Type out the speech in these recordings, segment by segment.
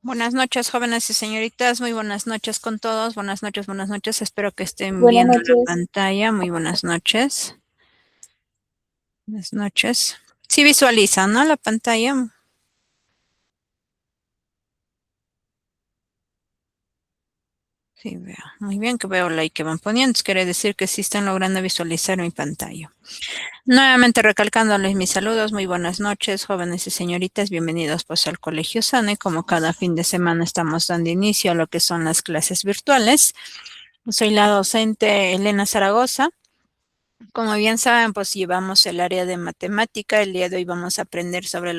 Buenas noches, jóvenes y señoritas. Muy buenas noches con todos. Buenas noches, buenas noches. Espero que estén Buenas viendo la noches. pantalla. Muy buenas noches. Buenas noches. Sí visualizan, ¿no? La pantalla. Sí, veo. Muy bien que veo la que van poniendo. Quiere decir que sí están logrando visualizar mi pantalla. Nuevamente recalcándoles mis saludos. Muy buenas noches, jóvenes y señoritas. Bienvenidos pues al Colegio SANE. Como cada fin de semana estamos dando inicio a lo que son las clases virtuales. Soy la docente Elena Zaragoza. Como bien saben, pues llevamos el área de matemática. El día de hoy vamos a aprender sobre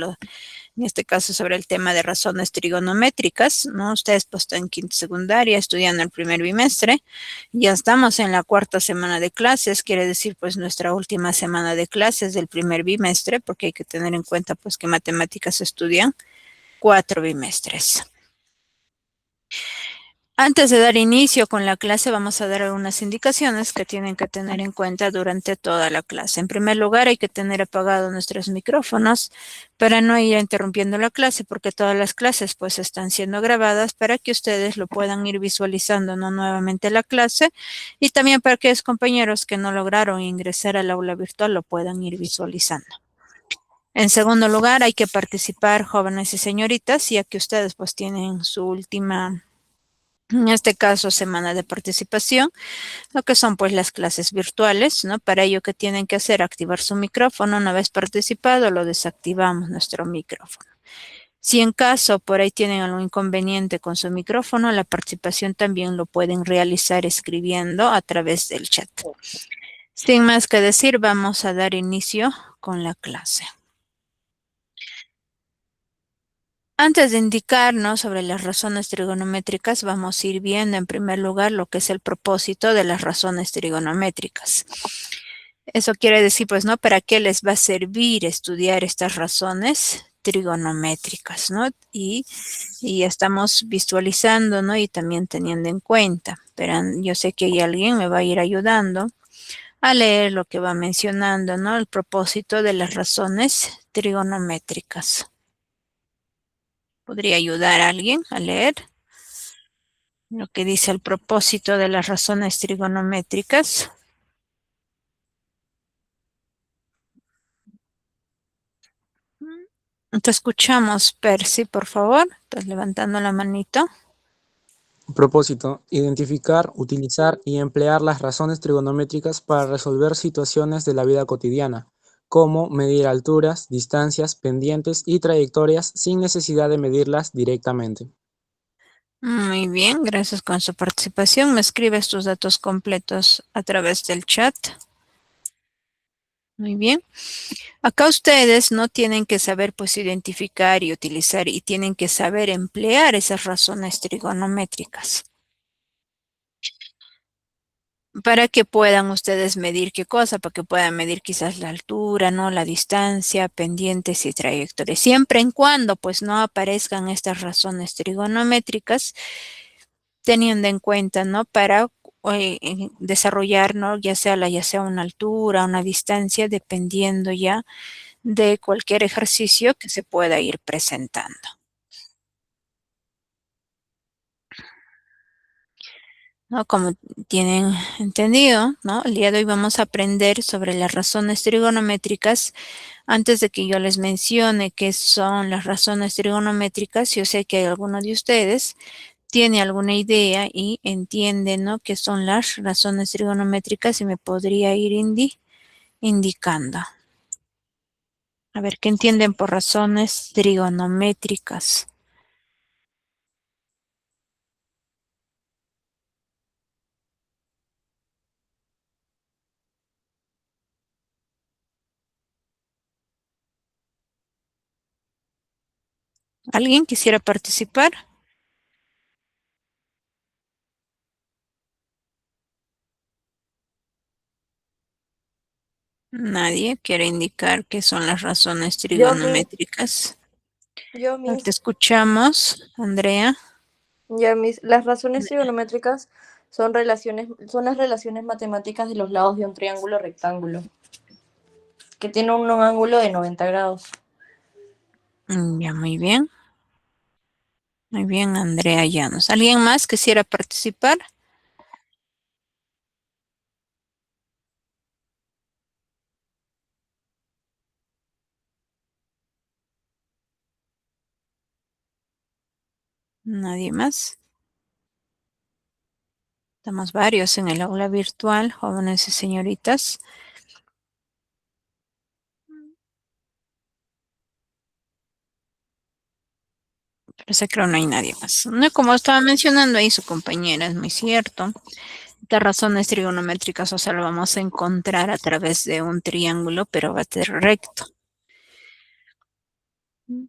en este caso, sobre el tema de razones trigonométricas, ¿no? Ustedes pues están en quinta secundaria, estudiando el primer bimestre. Ya estamos en la cuarta semana de clases, quiere decir pues nuestra última semana de clases del primer bimestre, porque hay que tener en cuenta pues que matemáticas se estudian 4 bimestres. Antes de dar inicio con la clase, vamos a dar algunas indicaciones que tienen que tener en cuenta durante toda la clase. En primer lugar, hay que tener apagados nuestros micrófonos para no ir interrumpiendo la clase, porque todas las clases pues están siendo grabadas para que ustedes lo puedan ir visualizando, ¿no? Nuevamente la clase, y también para que los compañeros que no lograron ingresar al aula virtual lo puedan ir visualizando. En segundo lugar, hay que participar, jóvenes y señoritas, ya que ustedes pues tienen su última, en este caso, semana de participación, lo que son pues las clases virtuales, ¿no? Para ello, ¿qué tienen que hacer? Activar su micrófono. Una vez participado, lo desactivamos nuestro micrófono. Si en caso por ahí tienen algún inconveniente con su micrófono, la participación también lo pueden realizar escribiendo a través del chat. Sin más que decir, vamos a dar inicio con la clase. Antes de indicarnos sobre las razones trigonométricas, vamos a ir viendo en primer lugar lo que es el propósito de las razones trigonométricas. Eso quiere decir, pues, ¿no? ¿Para qué les va a servir estudiar estas razones trigonométricas, ¿no? Y estamos visualizando, ¿no? Y también teniendo en cuenta. Pero yo sé que hay alguien me va a ir ayudando a leer lo que va mencionando, ¿no? El propósito de las razones trigonométricas. ¿Podría ayudar a alguien a leer lo que dice el propósito de las razones trigonométricas? Te escuchamos, Percy, por favor. Estás levantando la manito. Propósito: identificar, utilizar y emplear las razones trigonométricas para resolver situaciones de la vida cotidiana, como medir alturas, distancias, pendientes y trayectorias sin necesidad de medirlas directamente. Muy bien, gracias con su participación. Me escribes tus datos completos a través del chat. Muy bien. Acá ustedes no tienen que saber pues identificar y utilizar y tienen que saber emplear esas razones trigonométricas para que puedan ustedes medir qué cosa, para que puedan medir quizás la altura, ¿no? La distancia, pendientes y trayectorias. Siempre en cuando pues no aparezcan estas razones trigonométricas, teniendo en cuenta, ¿no? Para desarrollar, ¿no? Ya sea una altura, una distancia, dependiendo ya de cualquier ejercicio que se pueda ir presentando. ¿No? Como tienen entendido, ¿no? El día de hoy vamos a aprender sobre las razones trigonométricas. Antes de que yo les mencione qué son las razones trigonométricas, yo sé que alguno de ustedes tiene alguna idea y entiende, ¿no? Qué son las razones trigonométricas y me podría ir indicando. A ver, ¿qué entienden por razones trigonométricas? ¿Alguien quisiera participar? Nadie quiere indicar qué son las razones Yo, mi, trigonométricas. yo, Te mis, escuchamos, Andrea. las razones trigonométricas son las relaciones matemáticas de los lados de un triángulo rectángulo, que tiene un ángulo de 90 grados. Ya, muy bien. Muy bien, Andrea Llanos. ¿Alguien más quisiera participar? ¿Nadie más? Estamos varios en el aula virtual, jóvenes y señoritas. Parece que no hay nadie más. No, como estaba mencionando ahí su compañera, es muy cierto. Estas razones trigonométricas, o sea, lo vamos a encontrar a través de un triángulo, pero va a ser recto.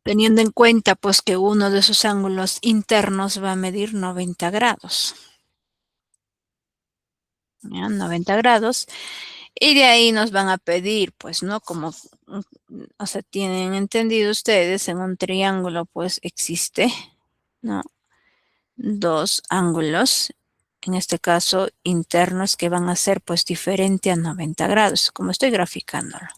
Teniendo en cuenta, pues, que uno de sus ángulos internos va a medir 90 grados. ¿Ya? 90 grados. Y de ahí nos van a pedir, pues, ¿no? Como, o sea, tienen entendido ustedes, en un triángulo, pues, existe, ¿no? Dos ángulos, en este caso internos, que van a ser pues diferente a 90 grados, como estoy graficándolo.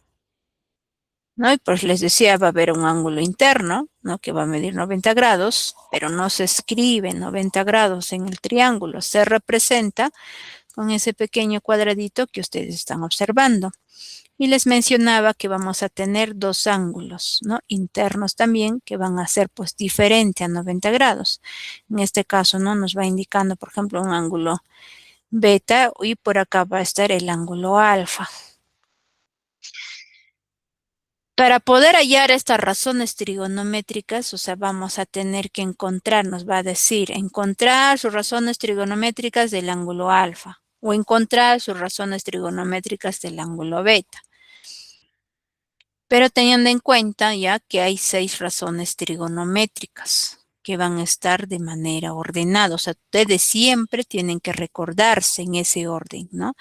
¿No? Y pues les decía, va a haber un ángulo interno, ¿no? Que va a medir 90 grados, pero no se escribe 90 grados en el triángulo, se representa con ese pequeño cuadradito que ustedes están observando. Y les mencionaba que vamos a tener dos ángulos, ¿no? Internos también, que van a ser pues diferente a 90 grados. En este caso, ¿no? Nos va indicando, por ejemplo, un ángulo beta y por acá va a estar el ángulo alfa. Para poder hallar estas razones trigonométricas, o sea, vamos a tener que encontrar, nos va a decir, encontrar sus razones trigonométricas del ángulo alfa o encontrar sus razones trigonométricas del ángulo beta. Pero teniendo en cuenta ya que hay 6 razones trigonométricas que van a estar de manera ordenada. O sea, ustedes siempre tienen que recordarse en ese orden, ¿no?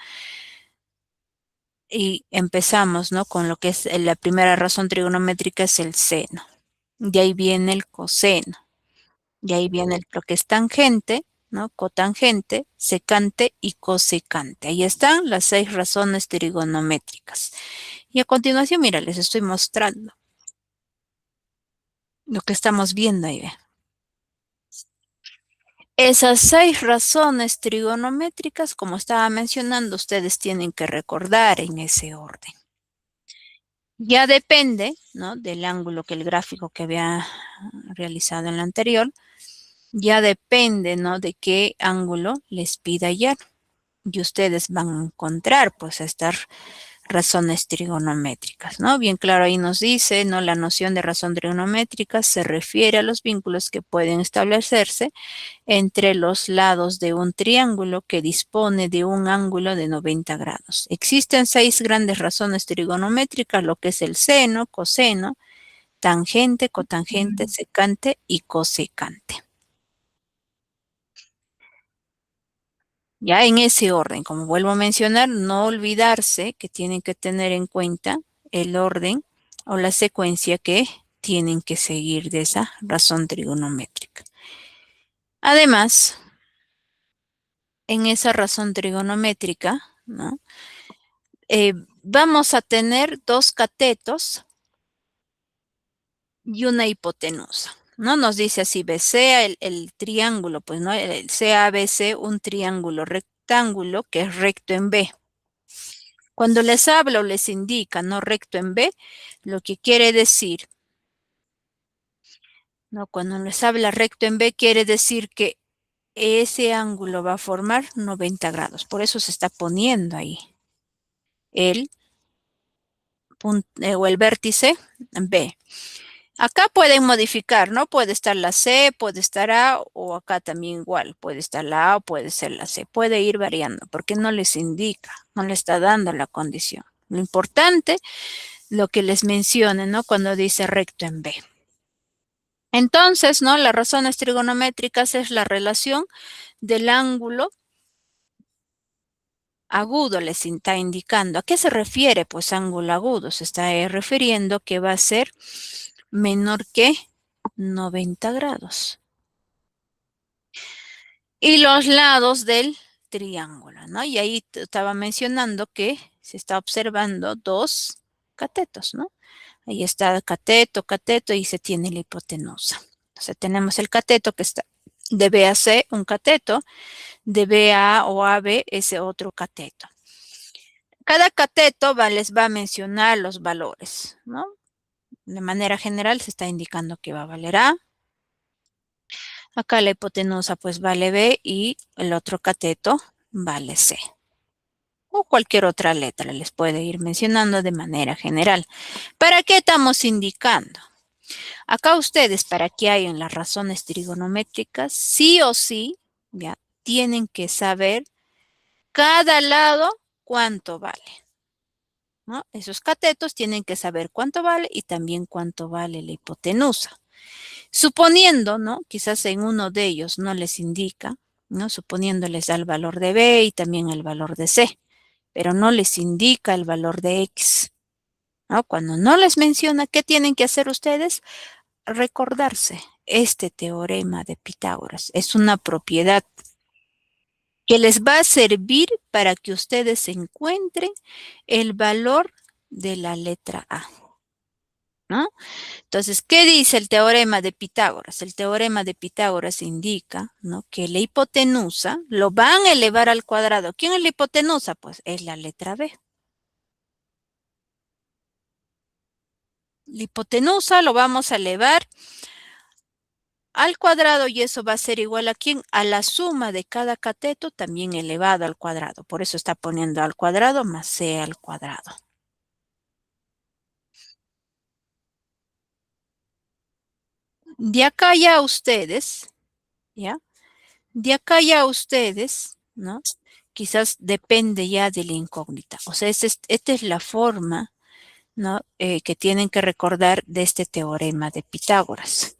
Y empezamos, ¿no? Con lo que es la primera razón trigonométrica es el seno. De ahí viene el coseno. De ahí viene lo que es tangente, ¿no? Cotangente, secante y cosecante. Ahí están las 6 razones trigonométricas. Y a continuación, mira, les estoy mostrando lo que estamos viendo ahí. ¿Ve? Esas 6 razones trigonométricas, como estaba mencionando, ustedes tienen que recordar en ese orden. Ya depende, ¿no? Del ángulo que el gráfico que había realizado en la anterior, ya depende, ¿no? De qué ángulo les pida hallar. Y ustedes van a encontrar, pues, estas razones trigonométricas, ¿no? Bien claro ahí nos dice, ¿no? La noción de razón trigonométrica se refiere a los vínculos que pueden establecerse entre los lados de un triángulo que dispone de un ángulo de 90 grados. Existen 6 grandes razones trigonométricas, lo que es el seno, coseno, tangente, cotangente, secante y cosecante. Ya en ese orden, como vuelvo a mencionar, no olvidarse que tienen que tener en cuenta el orden o la secuencia que tienen que seguir de esa razón trigonométrica. Además, en esa razón trigonométrica, ¿no? Vamos a tener dos catetos y una hipotenusa. ¿No? Nos dice así, BC, el triángulo, pues, ¿no? El CABC, un triángulo rectángulo que es recto en B. Cuando les habla o les indica, ¿no? Recto en B, lo que quiere decir, ¿no? Cuando les habla recto en B, quiere decir que ese ángulo va a formar 90 grados. Por eso se está poniendo ahí el o el vértice B. Acá pueden modificar, ¿no? Puede estar la C, puede estar A, o acá también igual. Puede estar la A o puede ser la C. Puede ir variando porque no les indica, no le está dando la condición. Lo importante, lo que les mencione, ¿no? Cuando dice recto en B. Entonces, ¿no? Las razones trigonométricas es la relación del ángulo agudo, les está indicando. ¿A qué se refiere? Pues ángulo agudo. Se está refiriendo que va a ser menor que 90 grados. Y los lados del triángulo, ¿no? Y ahí estaba mencionando que se está observando dos catetos, ¿no? Ahí está cateto, cateto y se tiene la hipotenusa. Entonces tenemos el cateto que está de B a C, un cateto, de B a A o AB ese otro cateto. Cada cateto les va a mencionar los valores, ¿no? De manera general se está indicando que va a valer A. Acá la hipotenusa pues vale B y el otro cateto vale C. O cualquier otra letra les puede ir mencionando de manera general. ¿Para qué estamos indicando? Acá ustedes, para que hayan las razones trigonométricas, sí o sí, ya, tienen que saber cada lado cuánto vale, ¿no? Esos catetos tienen que saber cuánto vale y también cuánto vale la hipotenusa. Suponiendo, ¿no? Quizás en uno de ellos no les indica, ¿no? Suponiendo les da el valor de B y también el valor de C, pero no les indica el valor de X, ¿no? Cuando no les menciona, ¿qué tienen que hacer ustedes? Recordarse este teorema de Pitágoras. Es una propiedad que les va a servir para que ustedes encuentren el valor de la letra A, ¿no? Entonces, ¿qué dice el teorema de Pitágoras? El teorema de Pitágoras indica, ¿no?, que la hipotenusa lo van a elevar al cuadrado. ¿Quién es la hipotenusa? Pues es la letra B. La hipotenusa lo vamos a elevar al cuadrado y eso va a ser igual a ¿quién? A la suma de cada cateto también elevado al cuadrado. Por eso está poniendo al cuadrado más C al cuadrado. De acá ya ustedes, ¿ya? De acá ya ustedes, ¿no? Quizás depende ya de la incógnita. O sea, esta es la forma, ¿no?, que tienen que recordar de este teorema de Pitágoras.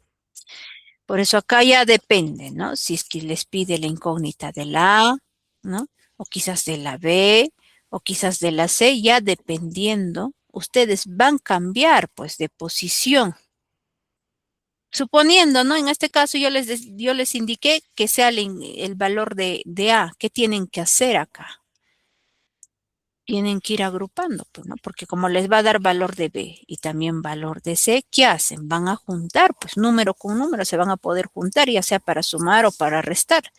Por eso acá ya depende, ¿no? Si es que les pide la incógnita de la A, ¿no? O quizás de la B, o quizás de la C, ya dependiendo, ustedes van a cambiar, pues, de posición. Suponiendo, ¿no? En este caso yo les indiqué que sea el valor de A. ¿Qué tienen que hacer acá? Tienen que ir agrupando, pues, ¿no? Porque como les va a dar valor de B y también valor de C, ¿qué hacen? Van a juntar, pues número con número se van a poder juntar, ya sea para sumar o para restar,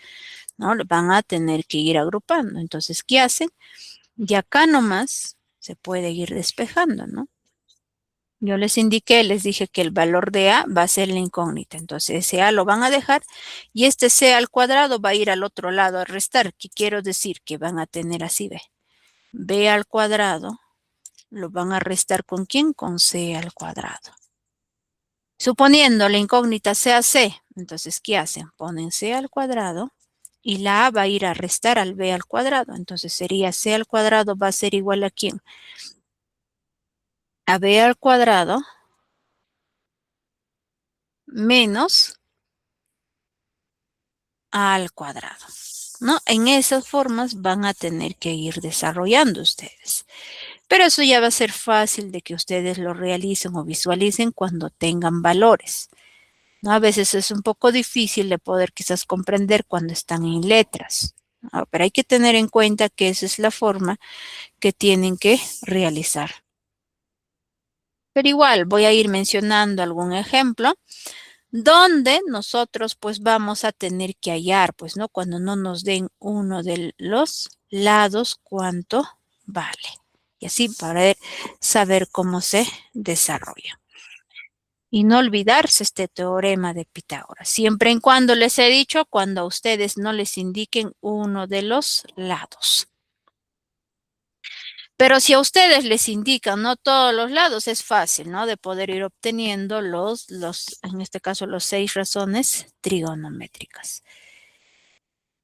¿no? Van a tener que ir agrupando. Entonces, ¿qué hacen? Y acá nomás se puede ir despejando, ¿no? Yo les indiqué, les dije que el valor de A va a ser la incógnita. Entonces, ese A lo van a dejar y este C al cuadrado va a ir al otro lado a restar. ¿Qué quiero decir? Que van a tener así, ¿ve? B al cuadrado lo van a restar ¿con quién? Con C al cuadrado. Suponiendo la incógnita sea C, entonces, ¿qué hacen? Ponen C al cuadrado y la A va a ir a restar al B al cuadrado. Entonces, sería C al cuadrado va a ser igual a ¿quién? A B al cuadrado menos A al cuadrado, ¿no? En esas formas van a tener que ir desarrollando ustedes. Pero eso ya va a ser fácil de que ustedes lo realicen o visualicen cuando tengan valores, ¿no? A veces es un poco difícil de poder quizás comprender cuando están en letras, ¿no? Pero hay que tener en cuenta que esa es la forma que tienen que realizar. Pero igual voy a ir mencionando algún ejemplo donde nosotros pues vamos a tener que hallar, pues, ¿no? Cuando no nos den uno de los lados, cuánto vale. Y así para saber cómo se desarrolla. Y no olvidarse este teorema de Pitágoras. Siempre y cuando les he dicho, cuando a ustedes no les indiquen uno de los lados. Pero si a ustedes les indican no todos los lados, es fácil, ¿no? De poder ir obteniendo en este caso, los 6 razones trigonométricas.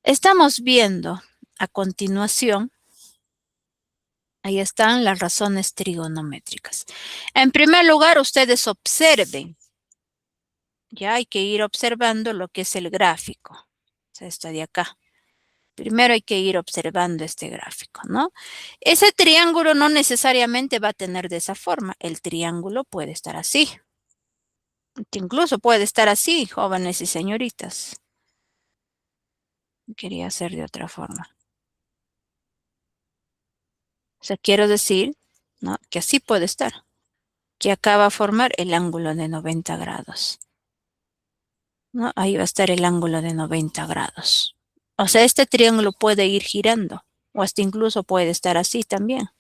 Estamos viendo a continuación, ahí están las razones trigonométricas. En primer lugar, ustedes observen, ya hay que ir observando lo que es el gráfico. O sea, esto de acá. Primero hay que ir observando este gráfico, ¿no? Ese triángulo no necesariamente va a tener de esa forma. El triángulo puede estar así. Incluso puede estar así, jóvenes y señoritas. Quería hacer de otra forma. O sea, quiero decir, ¿no?, que así puede estar. Que acá va a formar el ángulo de 90 grados. ¿no? Ahí va a estar el ángulo de 90 grados. O sea, este triángulo puede ir girando, o hasta incluso puede estar así también.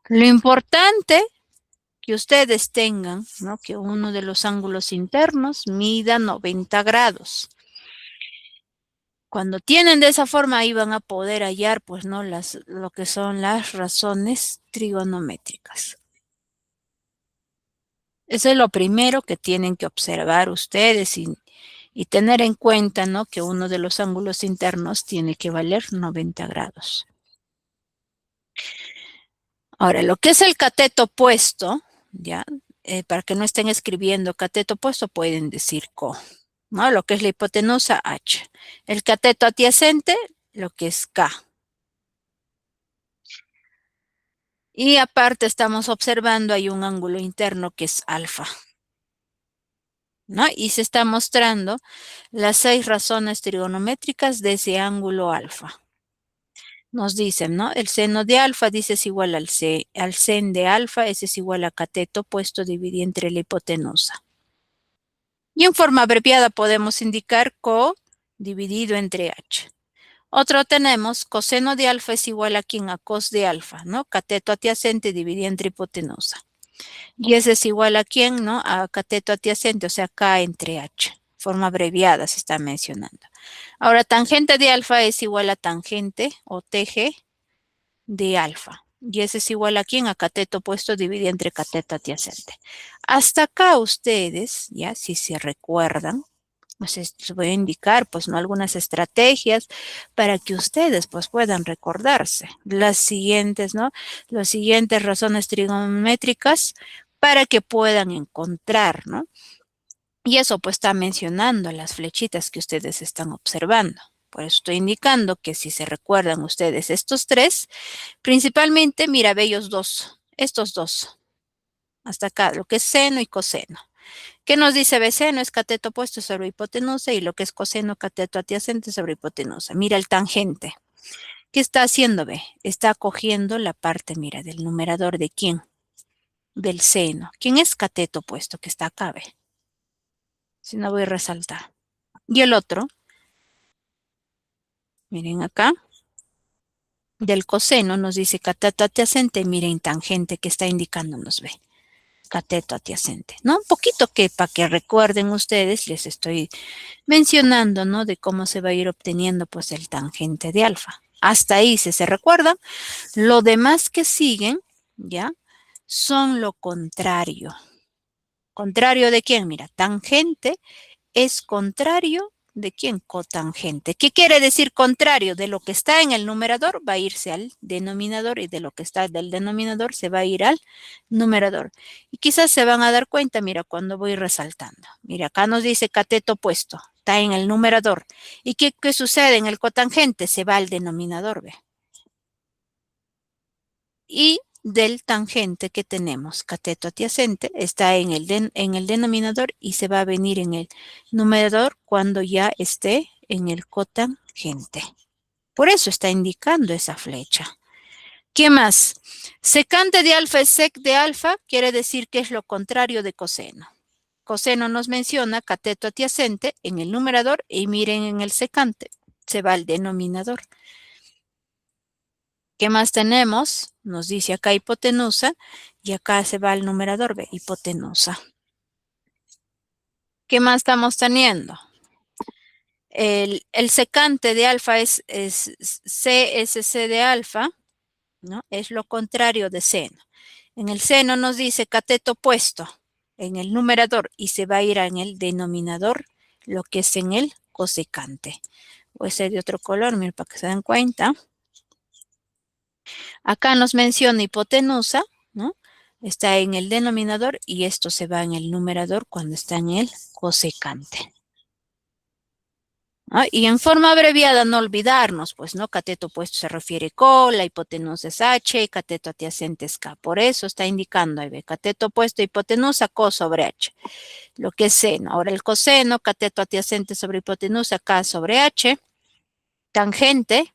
Lo importante que ustedes tengan, ¿no? Que uno de los ángulos internos mida 90 grados. Cuando tienen de esa forma, ahí van a poder hallar, pues, ¿no? Lo que son las razones trigonométricas. Eso es lo primero que tienen que observar ustedes y tener en cuenta, ¿no? Que uno de los ángulos internos tiene que valer 90 grados. Ahora, lo que es el cateto opuesto, ¿ya? Para que no estén escribiendo cateto opuesto, pueden decir co, ¿no? Lo que es la hipotenusa, h. El cateto adyacente, lo que es k. Y aparte estamos observando, hay un ángulo interno que es alfa, ¿no? Y se está mostrando las 6 razones trigonométricas de ese ángulo alfa. Nos dicen, ¿no? El seno de alfa, dice, es igual al sen de alfa, ese es igual a cateto opuesto dividido entre la hipotenusa. Y en forma abreviada podemos indicar co dividido entre h. Otro tenemos coseno de alfa es igual a quién, a cos de alfa, ¿no? Cateto adyacente dividido entre hipotenusa. Y ese es igual a quién, ¿no? A cateto adyacente, o sea, k entre h. Forma abreviada se está mencionando. Ahora, tangente de alfa es igual a tangente o TG de alfa. Y ese es igual a quién, a cateto opuesto dividido entre cateto adyacente. Hasta acá ustedes, ya, si se recuerdan, pues les voy a indicar, pues, ¿no? Algunas estrategias para que ustedes, pues, puedan recordarse las siguientes, ¿no? Las siguientes razones trigonométricas para que puedan encontrar, ¿no? Y eso, pues, está mencionando las flechitas que ustedes están observando. Por eso estoy indicando que si se recuerdan ustedes estos tres, principalmente, mira, ve ellos dos, estos dos, hasta acá, lo que es seno y coseno. ¿Qué nos dice B? Seno es cateto opuesto sobre hipotenusa y lo que es coseno cateto adyacente sobre hipotenusa. Mira el tangente. ¿Qué está haciendo B? Está cogiendo la parte, mira, del numerador de quién? Del seno. ¿Quién es cateto opuesto? Que está acá, B. Si no voy a resaltar. Y el otro, miren acá, del coseno nos dice cateto adyacente, miren tangente que está indicándonos B. Cateto adyacente, ¿no? Un poquito que para que recuerden ustedes, les estoy mencionando, ¿no? De cómo se va a ir obteniendo, pues, el tangente de alfa. Hasta ahí, si se recuerdan, lo demás que siguen, ¿ya? Son lo contrario. ¿Contrario de quién? Mira, tangente es contrario de quién, cotangente. ¿Qué quiere decir contrario? De lo que está en el numerador va a irse al denominador y de lo que está del denominador se va a ir al numerador. Y quizás se van a dar cuenta, mira, cuando voy resaltando. Mira, acá nos dice cateto opuesto, está en el numerador. ¿Y qué sucede en el cotangente? Se va al denominador, ¿ve? Y del tangente que tenemos, cateto adyacente, está en el denominador y se va a venir en el numerador cuando ya esté en el cotangente. Por eso está indicando esa flecha. ¿Qué más? Secante de alfa es sec de alfa, quiere decir que es lo contrario de coseno. Coseno nos menciona cateto adyacente en el numerador y miren en el secante, se va al denominador. ¿Qué más tenemos? Nos dice acá hipotenusa y acá se va al numerador, ve, hipotenusa. ¿Qué más estamos teniendo? El secante de alfa es CSC de alfa, ¿no? Es lo contrario de seno. En el seno nos dice cateto opuesto en el numerador y se va a ir en el denominador, lo que es en el cosecante. Voy a ser de otro color, miren, para que se den cuenta. Acá nos menciona hipotenusa, ¿no? Está en el denominador y esto se va en el numerador cuando está en el cosecante. ¿No? Y en forma abreviada, no olvidarnos, pues, ¿no? Cateto opuesto se refiere con, la hipotenusa es H, cateto adyacente es K. Por eso está indicando ahí, ve, cateto opuesto, hipotenusa, co sobre H. Lo que es seno. Ahora el coseno, cateto adyacente sobre hipotenusa, K sobre H. Tangente,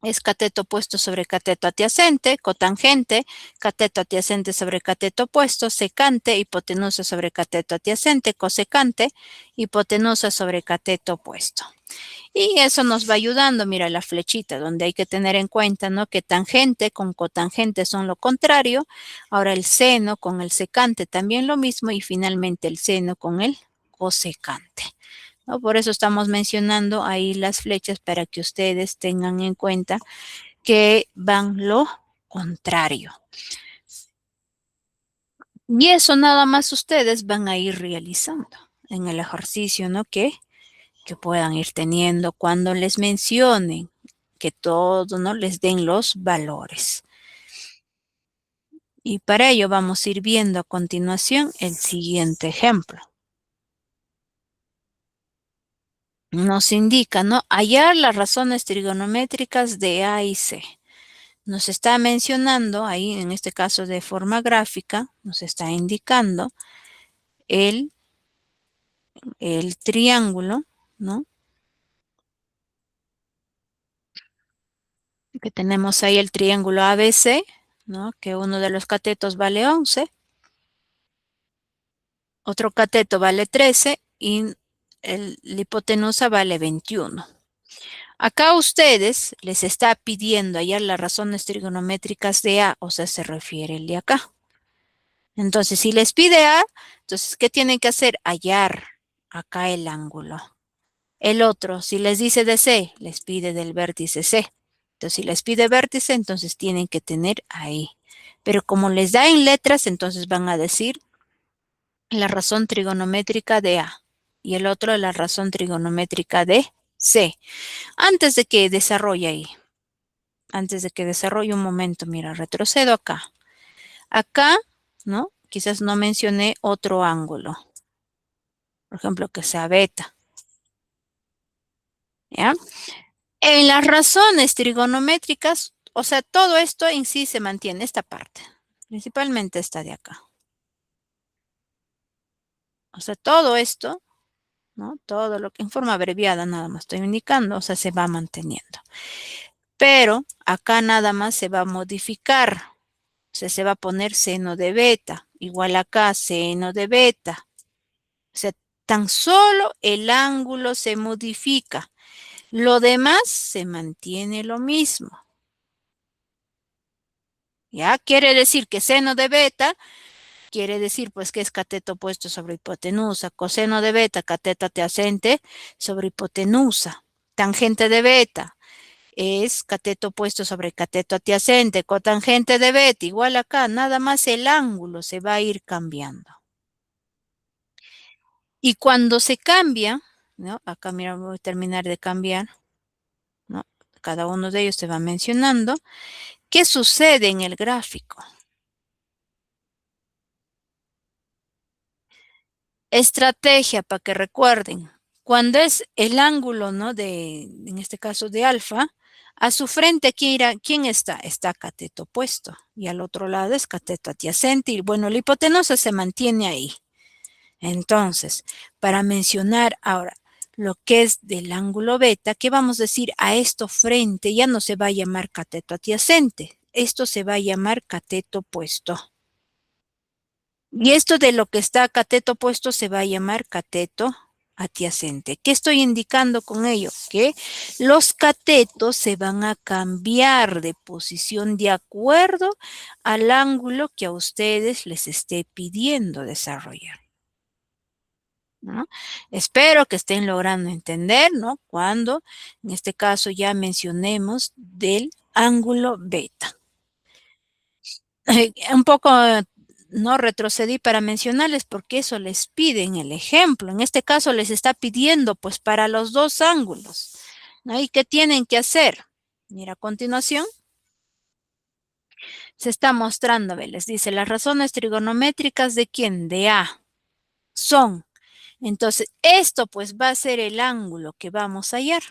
es cateto opuesto sobre cateto adyacente, cotangente, cateto adyacente sobre cateto opuesto, secante, hipotenusa sobre cateto adyacente, cosecante, hipotenusa sobre cateto opuesto. Y eso nos va ayudando, mira la flechita, donde hay que tener en cuenta, ¿no? Que tangente con cotangente son lo contrario. Ahora el seno con el secante también lo mismo y finalmente el seno con el cosecante, ¿no? Por eso estamos mencionando ahí las flechas para que ustedes tengan en cuenta que van lo contrario. Y eso nada más ustedes van a ir realizando en el ejercicio, ¿no? Que puedan ir teniendo cuando les mencionen que todo, ¿no? Les den los valores. Y para ello vamos a ir viendo a continuación el siguiente ejemplo. Nos indica, ¿no? Hallar las razones trigonométricas de A y C. Nos está mencionando ahí, en este caso de forma gráfica, nos está indicando el triángulo, ¿no? Que tenemos ahí el triángulo ABC, ¿no? Que uno de los catetos vale 11, otro cateto vale 13 y la hipotenusa vale 21. Acá a ustedes les está pidiendo hallar las razones trigonométricas de A, o sea, se refiere el de acá. Entonces, si les pide A, entonces, ¿qué tienen que hacer? Hallar acá el ángulo. El otro, si les dice de C, les pide del vértice C. Entonces, si les pide vértice, entonces tienen que tener ahí. Pero como les da en letras, entonces van a decir la razón trigonométrica de A y el otro la razón trigonométrica de C. Antes de que desarrolle ahí, antes de que desarrolle un momento, mira, retrocedo acá. Acá, ¿no? Quizás no mencioné otro ángulo. Por ejemplo, que sea beta. ¿Ya? En las razones trigonométricas, o sea, todo esto en sí se mantiene, esta parte. Principalmente esta de acá. O sea, todo esto, ¿no? Todo lo que en forma abreviada nada más estoy indicando, o sea, se va manteniendo. Pero acá nada más se va a modificar. O sea, se va a poner seno de beta. Igual acá, seno de beta. O sea, tan solo el ángulo se modifica. Lo demás se mantiene lo mismo. ¿Ya? Quiere decir que seno de beta, quiere decir pues que es cateto opuesto sobre hipotenusa. Coseno de beta, cateto adyacente sobre hipotenusa. Tangente de beta es cateto opuesto sobre cateto adyacente. Cotangente de beta, igual acá, nada más el ángulo se va a ir cambiando. Y cuando se cambia, ¿no? Acá mira, voy a terminar de cambiar, ¿no? Cada uno de ellos se va mencionando. ¿Qué sucede en el gráfico? Estrategia para que recuerden. Cuando es el ángulo, ¿no? En este caso de alfa, a su frente, ¿quién está? Está cateto opuesto. Y al otro lado es cateto adyacente. Y bueno, la hipotenusa se mantiene ahí. Entonces, para mencionar ahora lo que es del ángulo beta, ¿qué vamos a decir? A esto frente ya no se va a llamar cateto adyacente. Esto se va a llamar cateto opuesto. Y esto de lo que está cateto opuesto se va a llamar cateto adyacente. ¿Qué estoy indicando con ello? Que los catetos se van a cambiar de posición de acuerdo al ángulo que a ustedes les esté pidiendo desarrollar, ¿no? Espero que estén logrando entender, ¿no? Cuando, en este caso, ya mencionemos del ángulo beta. Un poco no retrocedí para mencionarles porque eso les pide en el ejemplo. En este caso les está pidiendo pues para los dos ángulos, ¿no? ¿Y qué tienen que hacer? Mira, a continuación se está mostrando, les dice, las razones trigonométricas de quién, de A, son. Entonces, esto pues va a ser el ángulo que vamos a hallar.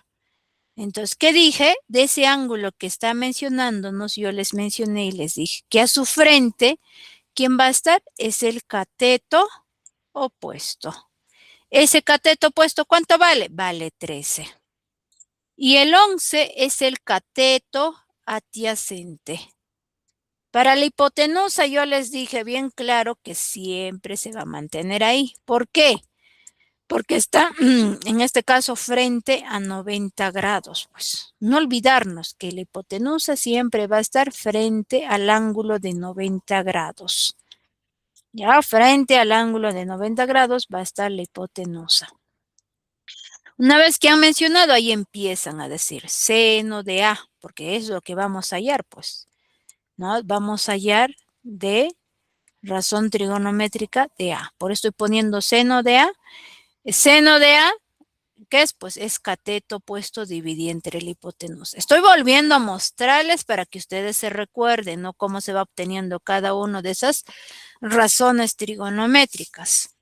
Entonces, ¿qué dije? De ese ángulo que está mencionándonos, yo les mencioné y les dije que a su frente, ¿quién va a estar? Es el cateto opuesto. Ese cateto opuesto, ¿cuánto vale? Vale 13. Y el 11 es el cateto adyacente. Para la hipotenusa yo les dije bien claro que siempre se va a mantener ahí. ¿Por qué? Porque está en este caso frente a 90 grados. Pues no olvidarnos que la hipotenusa siempre va a estar frente al ángulo de 90 grados. Ya frente al ángulo de 90 grados va a estar la hipotenusa. Una vez que han mencionado, ahí empiezan a decir seno de A, porque es lo que vamos a hallar, pues, ¿no? Vamos a hallar de razón trigonométrica de A. Por eso estoy poniendo seno de A. Seno de A, ¿qué es? Pues es cateto opuesto dividido entre la hipotenusa. Estoy volviendo a mostrarles para que ustedes se recuerden, ¿no? Cómo se va obteniendo cada una de esas razones trigonométricas,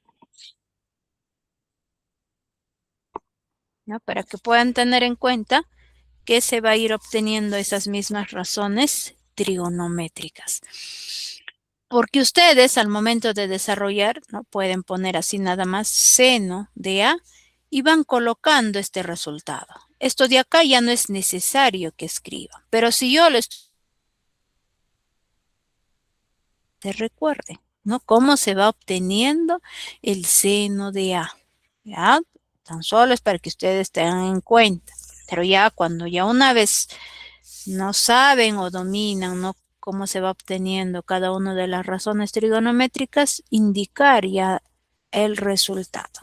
¿no? Para que puedan tener en cuenta que se va a ir obteniendo esas mismas razones trigonométricas. Porque ustedes al momento de desarrollar, ¿no? Pueden poner así nada más seno de A y van colocando este resultado. Esto de acá ya no es necesario que escriban, pero si yo les recuerde, ¿no? Cómo se va obteniendo el seno de A. ¿Ya? Tan solo es para que ustedes tengan en cuenta. Pero ya cuando ya una vez no saben o dominan, ¿no? Cómo se va obteniendo cada una de las razones trigonométricas, indicar ya el resultado.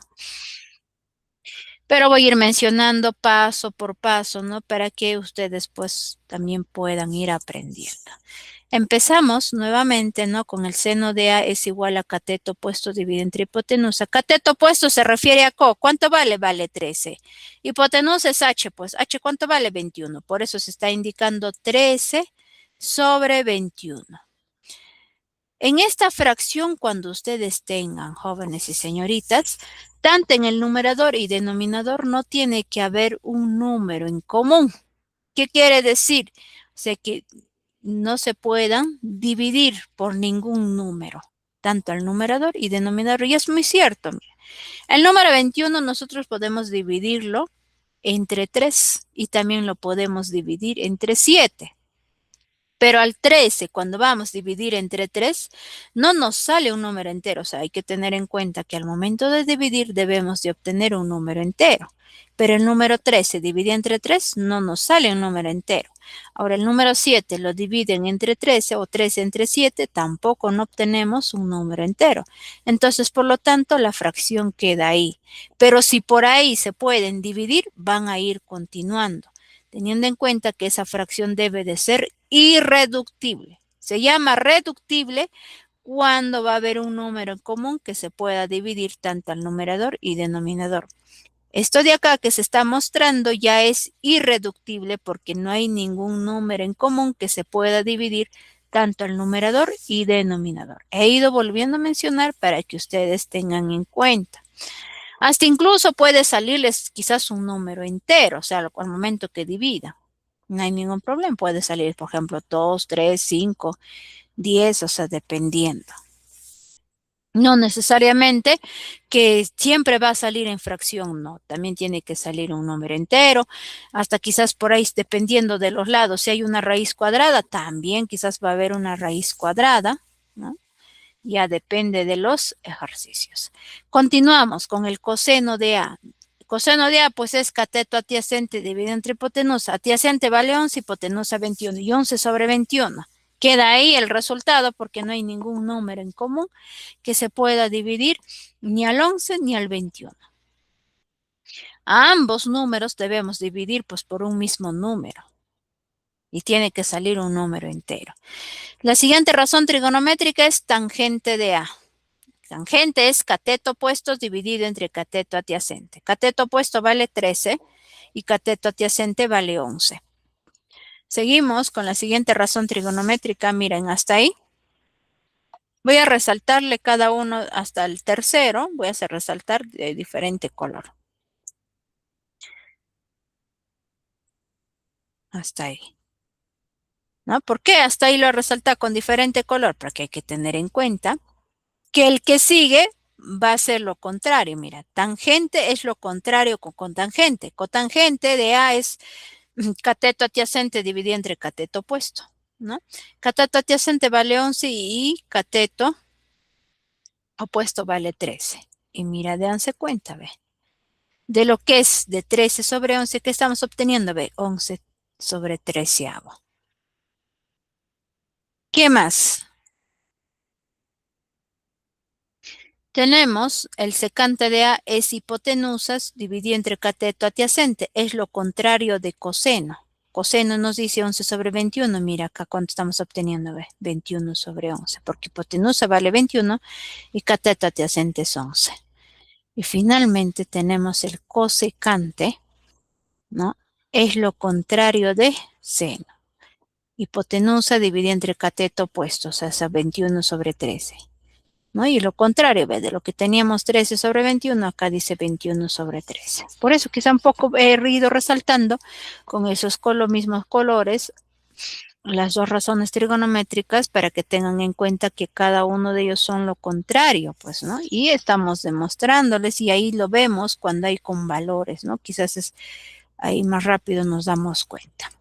Pero voy a ir mencionando paso por paso, ¿no? Para que ustedes pues también puedan ir aprendiendo. Empezamos nuevamente, ¿no? Con el seno de A es igual a cateto opuesto dividido entre hipotenusa. Cateto opuesto se refiere a CO. ¿Cuánto vale? Vale 13. Hipotenusa es H, pues H ¿cuánto vale? 21. Por eso se está indicando 13 sobre 21. En esta fracción, cuando ustedes tengan, jóvenes y señoritas, tanto en el numerador y denominador no tiene que haber un número en común. ¿Qué quiere decir? O sea que no se puedan dividir por ningún número, tanto el numerador y denominador. Y es muy cierto. Mira. El número 21 nosotros podemos dividirlo entre 3 y también lo podemos dividir entre 7. Pero al 13, cuando vamos a dividir entre 3, no nos sale un número entero. O sea, hay que tener en cuenta que al momento de dividir debemos de obtener un número entero. Pero el número 13 dividido entre 3 no nos sale un número entero. Ahora el número 7 lo dividen entre 13 o 13 entre 7, tampoco no obtenemos un número entero. Entonces, por lo tanto, la fracción queda ahí. Pero si por ahí se pueden dividir, van a ir continuando, teniendo en cuenta que esa fracción debe de ser irreductible. Se llama reductible cuando va a haber un número en común que se pueda dividir tanto al numerador y denominador. Esto de acá que se está mostrando ya es irreductible porque no hay ningún número en común que se pueda dividir tanto al numerador y denominador. He ido volviendo a mencionar para que ustedes tengan en cuenta. Hasta incluso puede salirles quizás un número entero, o sea, al momento que divida. No hay ningún problema, puede salir, por ejemplo, 2, 3, 5, 10, o sea, dependiendo. No necesariamente que siempre va a salir en fracción, no. También tiene que salir un número entero, hasta quizás por ahí, dependiendo de los lados, si hay una raíz cuadrada, también quizás va a haber una raíz cuadrada, ¿no? Ya depende de los ejercicios. Continuamos con el coseno de A. Coseno de A, pues es cateto adyacente dividido entre hipotenusa. Adyacente vale 11, hipotenusa 21 y 11 sobre 21. Queda ahí el resultado porque no hay ningún número en común que se pueda dividir ni al 11 ni al 21. A ambos números debemos dividir pues por un mismo número y tiene que salir un número entero. La siguiente razón trigonométrica es tangente de A. Tangente es cateto opuesto dividido entre cateto adyacente. Cateto opuesto vale 13 y cateto adyacente vale 11. Seguimos con la siguiente razón trigonométrica. Miren, hasta ahí. Voy a resaltarle cada uno hasta el tercero. Voy a hacer resaltar de diferente color. Hasta ahí. ¿No? ¿Por qué hasta ahí lo resalta con diferente color? Porque hay que tener en cuenta que el que sigue va a ser lo contrario. Mira, tangente es lo contrario con tangente. Cotangente de A es cateto adyacente dividido entre cateto opuesto, ¿no? Cateto adyacente vale 11 y cateto opuesto vale 13. Y mira, déjense cuenta, ve. De lo que es de 13 sobre 11, ¿qué estamos obteniendo? Ve, 11 sobre 13. ¿Qué más? Tenemos el secante de A es hipotenusas dividido entre cateto adyacente. Es lo contrario de coseno. Coseno nos dice 11 sobre 21. Mira acá cuánto estamos obteniendo. Ve, 21 sobre 11. Porque hipotenusa vale 21 y cateto adyacente es 11. Y finalmente tenemos el cosecante, ¿no? Es lo contrario de seno. Hipotenusa dividida entre cateto opuesto, o sea, es 21 sobre 13. ¿No? Y lo contrario, ¿ve? De lo que teníamos 13 sobre 21, acá dice 21 sobre 13. Por eso quizá un poco he ido resaltando con esos mismos colores las dos razones trigonométricas para que tengan en cuenta que cada uno de ellos son lo contrario, pues, ¿no? Y estamos demostrándoles y ahí lo vemos cuando hay con valores, ¿no? Quizás es ahí más rápido nos damos cuenta.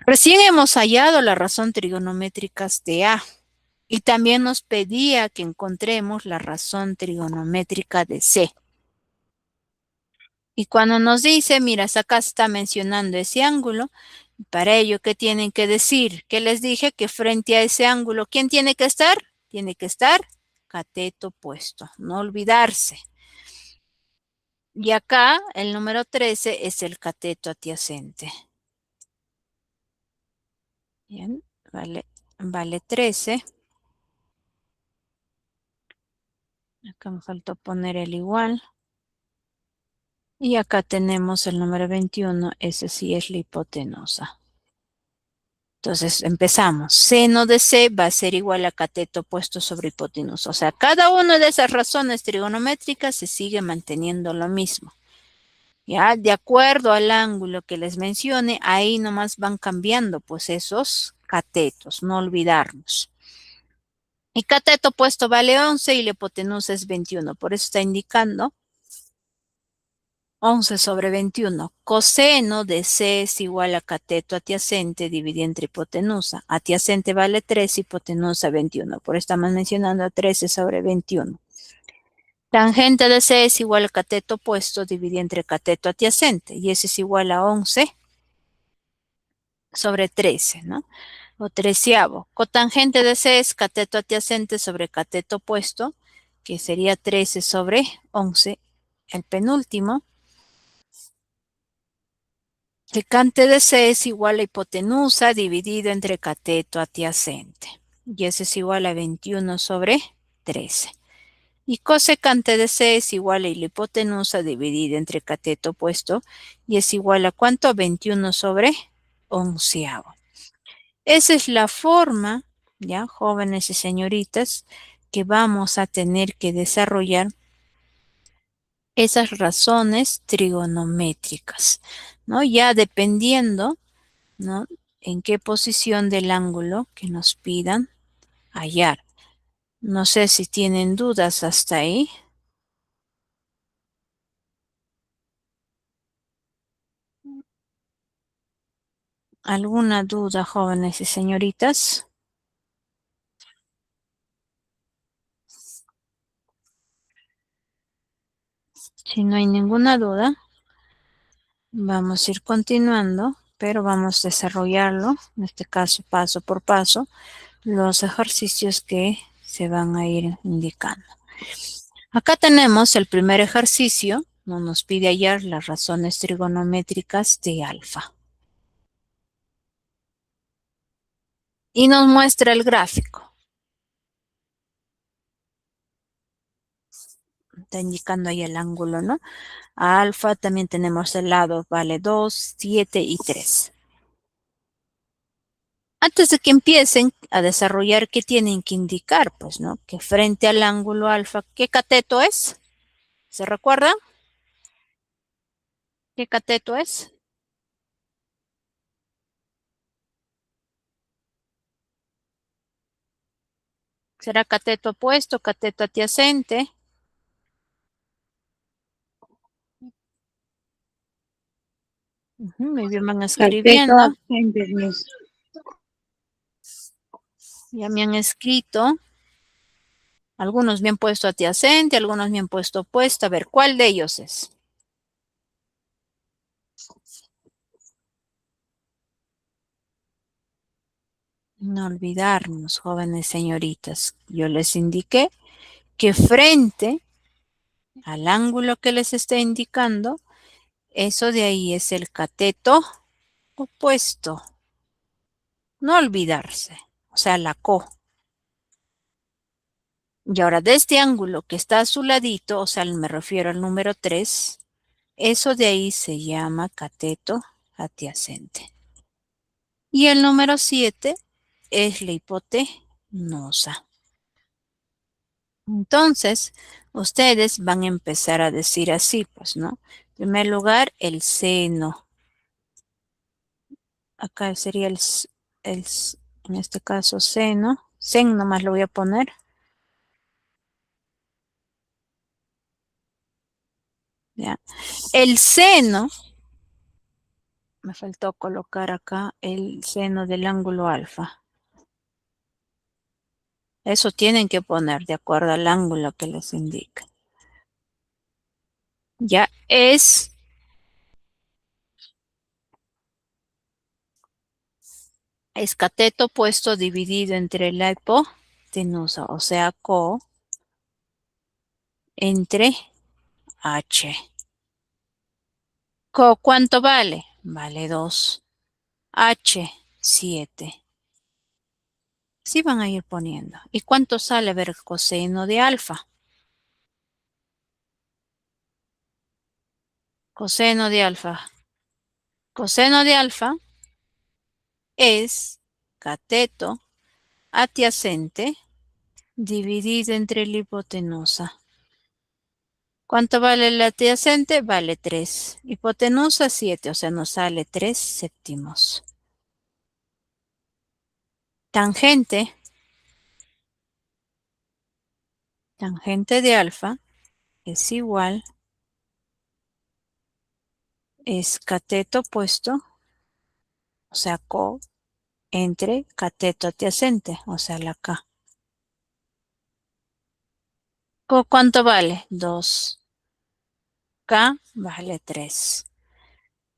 Recién hemos hallado la razón trigonométrica de A. Y también nos pedía que encontremos la razón trigonométrica de C. Y cuando nos dice, mira, acá está mencionando ese ángulo, para ello, ¿qué tienen que decir? ¿Qué les dije? Que frente a ese ángulo, ¿quién tiene que estar? Tiene que estar cateto opuesto, no olvidarse. Y acá el número 13 es el cateto adyacente. Bien, vale 13. Acá me faltó poner el igual. Y acá tenemos el número 21, ese sí es la hipotenusa. Entonces empezamos. Seno de C va a ser igual a cateto opuesto sobre hipotenusa. O sea, cada una de esas razones trigonométricas se sigue manteniendo lo mismo. Ya, de acuerdo al ángulo que les mencione, ahí nomás van cambiando pues esos catetos, no olvidarnos. Y cateto opuesto vale 11 y la hipotenusa es 21. Por eso está indicando 11 sobre 21. Coseno de C es igual a cateto adyacente dividido entre hipotenusa. Adyacente vale 3, hipotenusa 21. Por eso estamos mencionando 13 sobre 21. Tangente de C es igual a cateto opuesto dividido entre cateto adyacente. Y ese es igual a 11 sobre 13, ¿no? O treceavo. Cotangente de C es cateto adyacente sobre cateto opuesto, que sería 13 sobre 11. El penúltimo. Secante de C es igual a hipotenusa dividido entre cateto adyacente. Y eso es igual a 21 sobre 13. Y cosecante de C es igual a la hipotenusa dividida entre cateto opuesto. Y es igual a ¿cuánto? 21 sobre 11. Esa es la forma, ya, jóvenes y señoritas, que vamos a tener que desarrollar esas razones trigonométricas, ¿no? Ya dependiendo, ¿no? En qué posición del ángulo que nos pidan hallar. No sé si tienen dudas hasta ahí. ¿Alguna duda, jóvenes y señoritas? Si no hay ninguna duda, vamos a ir continuando, pero vamos a desarrollarlo, en este caso paso por paso, los ejercicios que se van a ir indicando. Acá tenemos el primer ejercicio, nos pide hallar las razones trigonométricas de alfa. Y nos muestra el gráfico. Está indicando ahí el ángulo, ¿no? A alfa también tenemos el lado, vale 2, 7 y 3. Antes de que empiecen a desarrollar, ¿qué tienen que indicar? Pues, ¿no? Que frente al ángulo alfa, ¿qué cateto es? ¿Se recuerdan? ¿Qué cateto es? ¿Será cateto opuesto, cateto adyacente? Muy bien, van Cateto escribiendo. adyacente, Miss. Ya me han escrito. Algunos me han puesto adyacente, algunos me han puesto opuesto. A ver, ¿cuál de ellos es? No olvidarnos, jóvenes señoritas. Yo les indiqué que frente al ángulo que les está indicando, eso de ahí es el cateto opuesto. No olvidarse. O sea, la co. Y ahora, de este ángulo que está a su ladito, o sea, me refiero al número 3, eso de ahí se llama cateto adyacente. Y el número 7 es la hipotenusa. Entonces, ustedes van a empezar a decir así, pues, ¿no? En primer lugar, el seno. Acá sería en este caso, seno. Sen nomás lo voy a poner. ¿Ya? El seno, me faltó colocar acá el seno del ángulo alfa. Eso tienen que poner de acuerdo al ángulo que les indica. Ya es cateto opuesto dividido entre la hipotenusa, o sea, co entre h. Co, ¿cuánto vale? Vale 2. H, 7. Sí van a ir poniendo. ¿Y cuánto sale? A ver, coseno de alfa. Coseno de alfa. Coseno de alfa es cateto adyacente dividido entre la hipotenusa. ¿Cuánto vale el adyacente? Vale 3. Hipotenusa 7, o sea, nos sale 3 séptimos. Tangente de alfa es igual, es cateto opuesto, o sea, co, entre cateto adyacente, o sea, la K. Co, ¿cuánto vale? 2. K vale 3.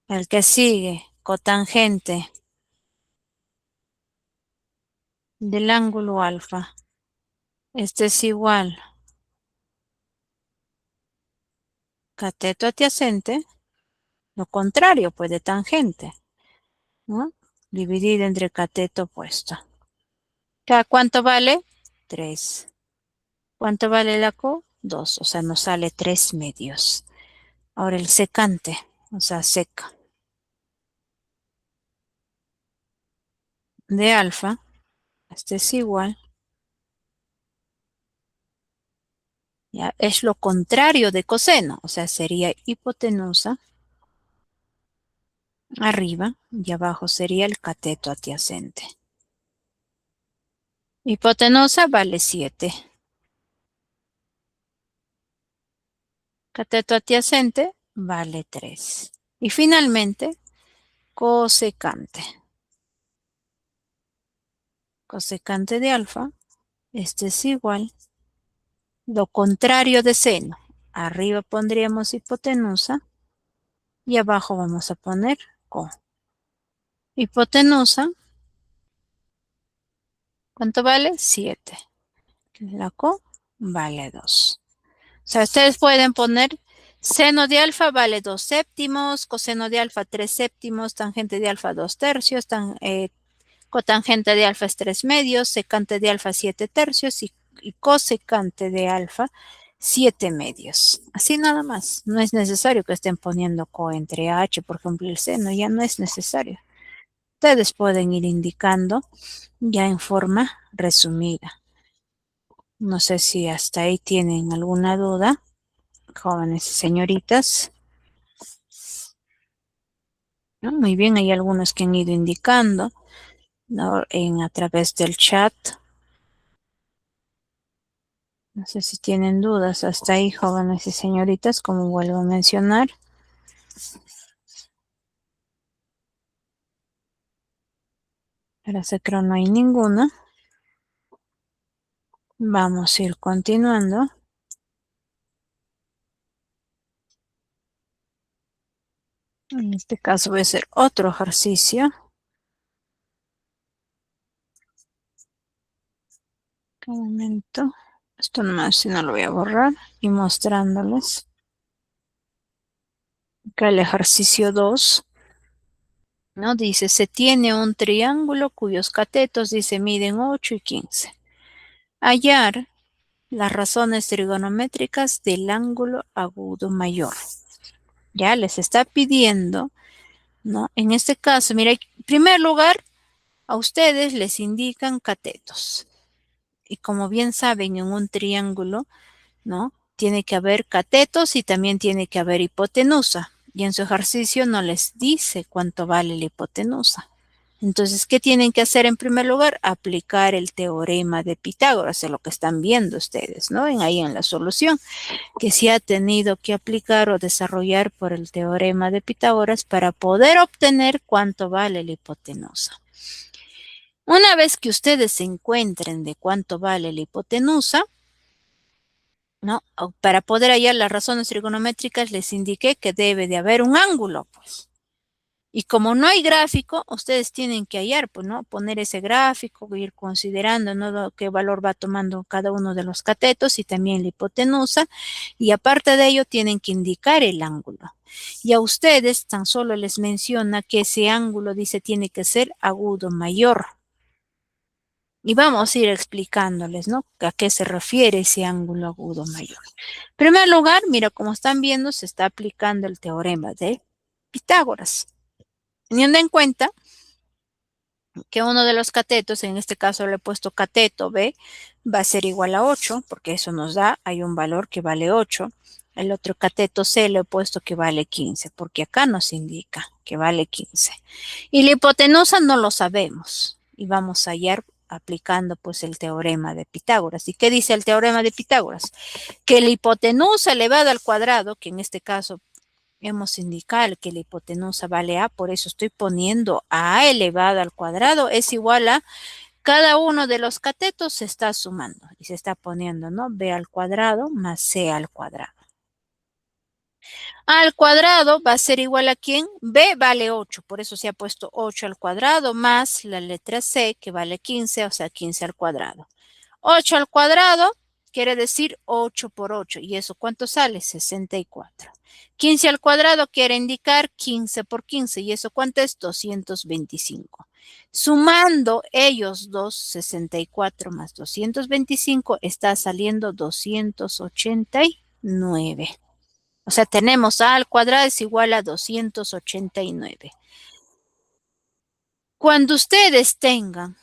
El que sigue, cotangente del ángulo alfa. Este es igual, cateto adyacente, lo contrario, pues de tangente, ¿no? Dividido entre cateto opuesto. K, ¿cuánto vale? 3. ¿Cuánto vale la co? 2, o sea, nos sale 3 medios. Ahora el secante, o sea, seca de alfa, este es igual, ya, es lo contrario de coseno, o sea, sería hipotenusa arriba y abajo sería el cateto adyacente. Hipotenusa vale 7. Cateto adyacente vale 3. Y finalmente, cosecante. Cosecante de alfa, este es igual, lo contrario de seno. Arriba pondríamos hipotenusa y abajo vamos a poner co. Hipotenusa, ¿cuánto vale? 7. La co vale 2. O sea, ustedes pueden poner seno de alfa vale 2 séptimos, coseno de alfa 3 séptimos, tangente de alfa 2 tercios, cotangente de alfa es 3 medios, secante de alfa 7 tercios y cosecante de alfa 7 medios. Así nada más. No es necesario que estén poniendo co entre h, por ejemplo, el seno, ya no es necesario. Ustedes pueden ir indicando ya en forma resumida. No sé si hasta ahí tienen alguna duda, jóvenes y señoritas. ¿No? Muy bien, hay algunos que han ido indicando, ¿no? A través del chat. No sé si tienen dudas hasta ahí, jóvenes y señoritas, como vuelvo a mencionar. Parece que no hay ninguna. Vamos a ir continuando. En este caso voy a hacer otro ejercicio. Un momento. Esto nomás, si no lo voy a borrar. Y mostrándoles. Acá el ejercicio 2. ¿No? Dice, se tiene un triángulo cuyos catetos, dice, miden 8 y 15. Hallar las razones trigonométricas del ángulo agudo mayor. Ya les está pidiendo, ¿no? En este caso, mira, en primer lugar, a ustedes les indican catetos. Y como bien saben, en un triángulo, ¿no? Tiene que haber catetos y también tiene que haber hipotenusa. Y en su ejercicio no les dice cuánto vale la hipotenusa. Entonces, ¿qué tienen que hacer en primer lugar? Aplicar el teorema de Pitágoras, es lo que están viendo ustedes, ¿no? Ahí en la solución, que se ha tenido que aplicar o desarrollar por el teorema de Pitágoras para poder obtener cuánto vale la hipotenusa. Una vez que ustedes se encuentren de cuánto vale la hipotenusa, ¿no? Para poder hallar las razones trigonométricas les indiqué que debe de haber un ángulo, pues. Y como no hay gráfico, ustedes tienen que hallar, pues, ¿no? Poner ese gráfico, ir considerando, ¿no? Qué valor va tomando cada uno de los catetos y también la hipotenusa. Y aparte de ello, tienen que indicar el ángulo. Y a ustedes tan solo les menciona que ese ángulo, dice, tiene que ser agudo mayor. Y vamos a ir explicándoles, ¿no? A qué se refiere ese ángulo agudo mayor. En primer lugar, mira, como están viendo, se está aplicando el teorema de Pitágoras. Teniendo en cuenta que uno de los catetos, en este caso le he puesto cateto B, va a ser igual a 8, porque eso nos da, hay un valor que vale 8. El otro cateto C le he puesto que vale 15, porque acá nos indica que vale 15. Y la hipotenusa no lo sabemos. Y vamos a hallar aplicando pues el teorema de Pitágoras. ¿Y qué dice el teorema de Pitágoras? Que la hipotenusa elevada al cuadrado, que en este caso hemos indicado que la hipotenusa vale A, por eso estoy poniendo A elevado al cuadrado, es igual a cada uno de los catetos se está sumando y se está poniendo, ¿no? B al cuadrado más C al cuadrado. A al cuadrado va a ser igual a ¿quién? B vale 8, por eso se ha puesto 8 al cuadrado más la letra C que vale 15, o sea 15 al cuadrado. 8 al cuadrado quiere decir 8 por 8. ¿Y eso cuánto sale? 64. 15 al cuadrado quiere indicar 15 por 15. ¿Y eso cuánto es? 225. Sumando ellos dos, 64 más 225, está saliendo 289. O sea, tenemos A al cuadrado es igual a 289. Cuando ustedes tengan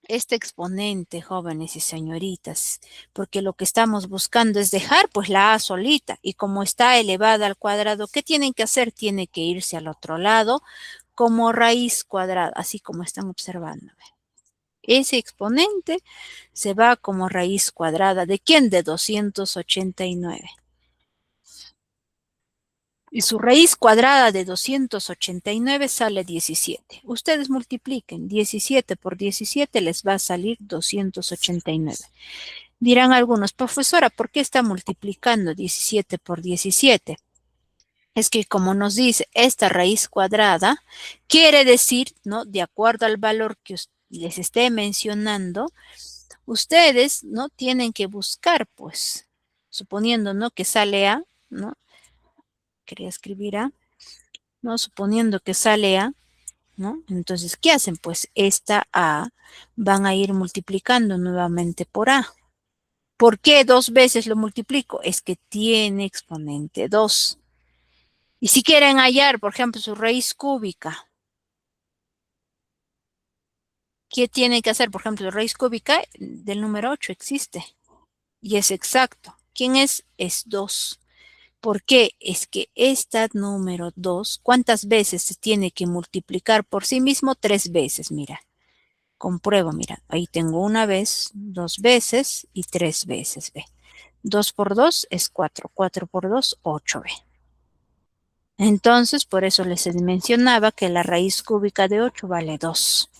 este exponente, jóvenes y señoritas, porque lo que estamos buscando es dejar pues la A solita y como está elevada al cuadrado, ¿qué tienen que hacer? Tiene que irse al otro lado como raíz cuadrada, así como están observando. Ese exponente se va como raíz cuadrada. ¿De quién? De 289. Y su raíz cuadrada de 289 sale 17. Ustedes multipliquen 17 por 17, les va a salir 289. Dirán algunos, profesora, ¿por qué está multiplicando 17 por 17? Es que como nos dice esta raíz cuadrada, quiere decir, ¿no? De acuerdo al valor que les esté mencionando, ustedes, ¿no? Tienen que buscar, pues, suponiendo, ¿no? Que sale A, ¿no? Quería escribir A. ¿No? Suponiendo que sale A, ¿no? Entonces, ¿qué hacen? Pues esta A van a ir multiplicando nuevamente por A. ¿Por qué dos veces lo multiplico? Es que tiene exponente 2. Y si quieren hallar, por ejemplo, su raíz cúbica, ¿qué tienen que hacer? Por ejemplo, la raíz cúbica del número 8 existe y es exacto. ¿Quién es? Es 2. ¿Por qué? Es que esta número 2, ¿cuántas veces se tiene que multiplicar por sí mismo? 3 veces, mira. Compruebo, mira, ahí tengo una vez, 2 veces y 3 veces, ve. 2 por 2 es 4, 4 por 2, 8, ve. Entonces, por eso les mencionaba que la raíz cúbica de 8 vale 2.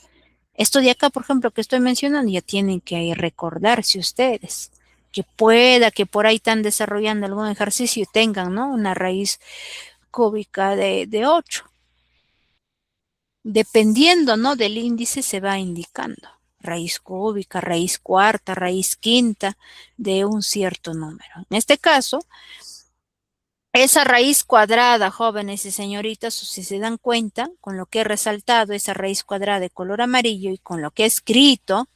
Esto de acá, por ejemplo, que estoy mencionando, ya tienen que recordarse ustedes, que pueda que por ahí están desarrollando algún ejercicio y tengan, ¿no? Una raíz cúbica de 8. Dependiendo, ¿no? Del índice se va indicando. Raíz cúbica, raíz cuarta, raíz quinta de un cierto número. En este caso, esa raíz cuadrada, jóvenes y señoritas, si se dan cuenta, con lo que he resaltado, esa raíz cuadrada de color amarillo y con lo que he escrito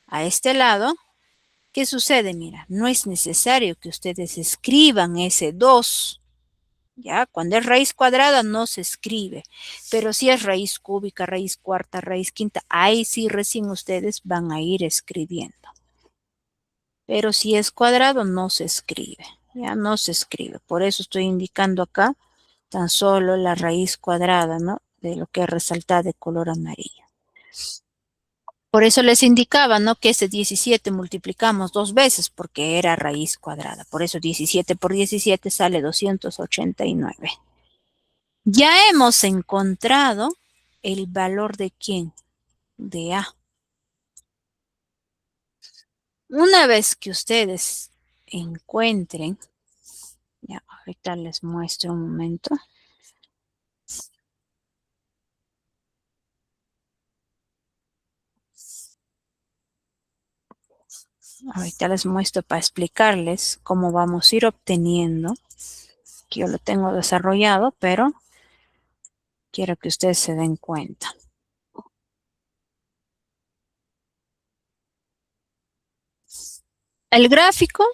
a este lado, ¿qué sucede? Mira, no es necesario que ustedes escriban ese 2. ¿Ya? Cuando es raíz cuadrada no se escribe, pero si es raíz cúbica, raíz cuarta, raíz quinta, ahí sí recién ustedes van a ir escribiendo. Pero si es cuadrado no se escribe, ya no se escribe. Por eso estoy indicando acá tan solo la raíz cuadrada, ¿no? De lo que resalta de color amarillo. Por eso les indicaba, ¿no? Que ese 17 multiplicamos 2 veces porque era raíz cuadrada. Por eso 17 por 17 sale 289. Ya hemos encontrado el valor de quién, de A. Una vez que ustedes encuentren, ya ahorita les muestro un momento. Ahorita les muestro para explicarles cómo vamos a ir obteniendo, que yo lo tengo desarrollado, pero quiero que ustedes se den cuenta. El gráfico,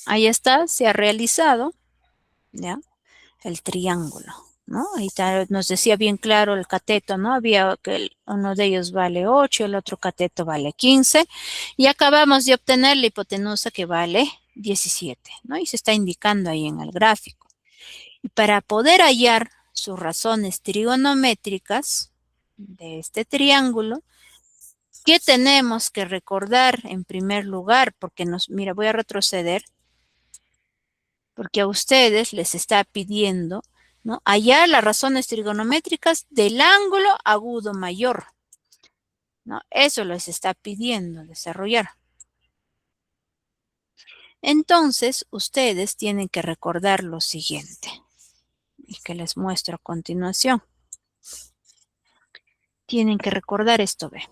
ahí está, se ha realizado, ¿ya? El triángulo, ¿no? Ahí está, nos decía bien claro el cateto, ¿no? Había que uno de ellos vale 8, el otro cateto vale 15, y acabamos de obtener la hipotenusa que vale 17, ¿no? Y se está indicando ahí en el gráfico. Y para poder hallar sus razones trigonométricas de este triángulo, ¿qué tenemos que recordar en primer lugar? Porque mira, voy a retroceder, porque a ustedes les está pidiendo, ¿no? Hallar las razones trigonométricas del ángulo agudo mayor, ¿no? Eso les está pidiendo desarrollar. Entonces, ustedes tienen que recordar lo siguiente, y que les muestro a continuación. Tienen que recordar esto, ve.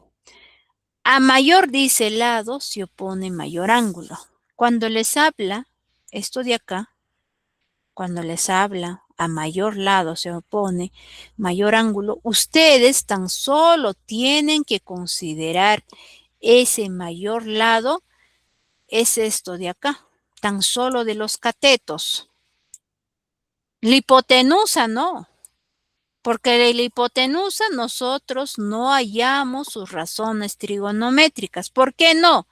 A mayor, dice, lado, se opone mayor ángulo. Cuando les habla esto de acá, cuando les habla a mayor lado se opone mayor ángulo, ustedes tan solo tienen que considerar ese mayor lado, es esto de acá, tan solo de los catetos. La hipotenusa no, porque de la hipotenusa nosotros no hallamos sus razones trigonométricas. ¿Por qué no?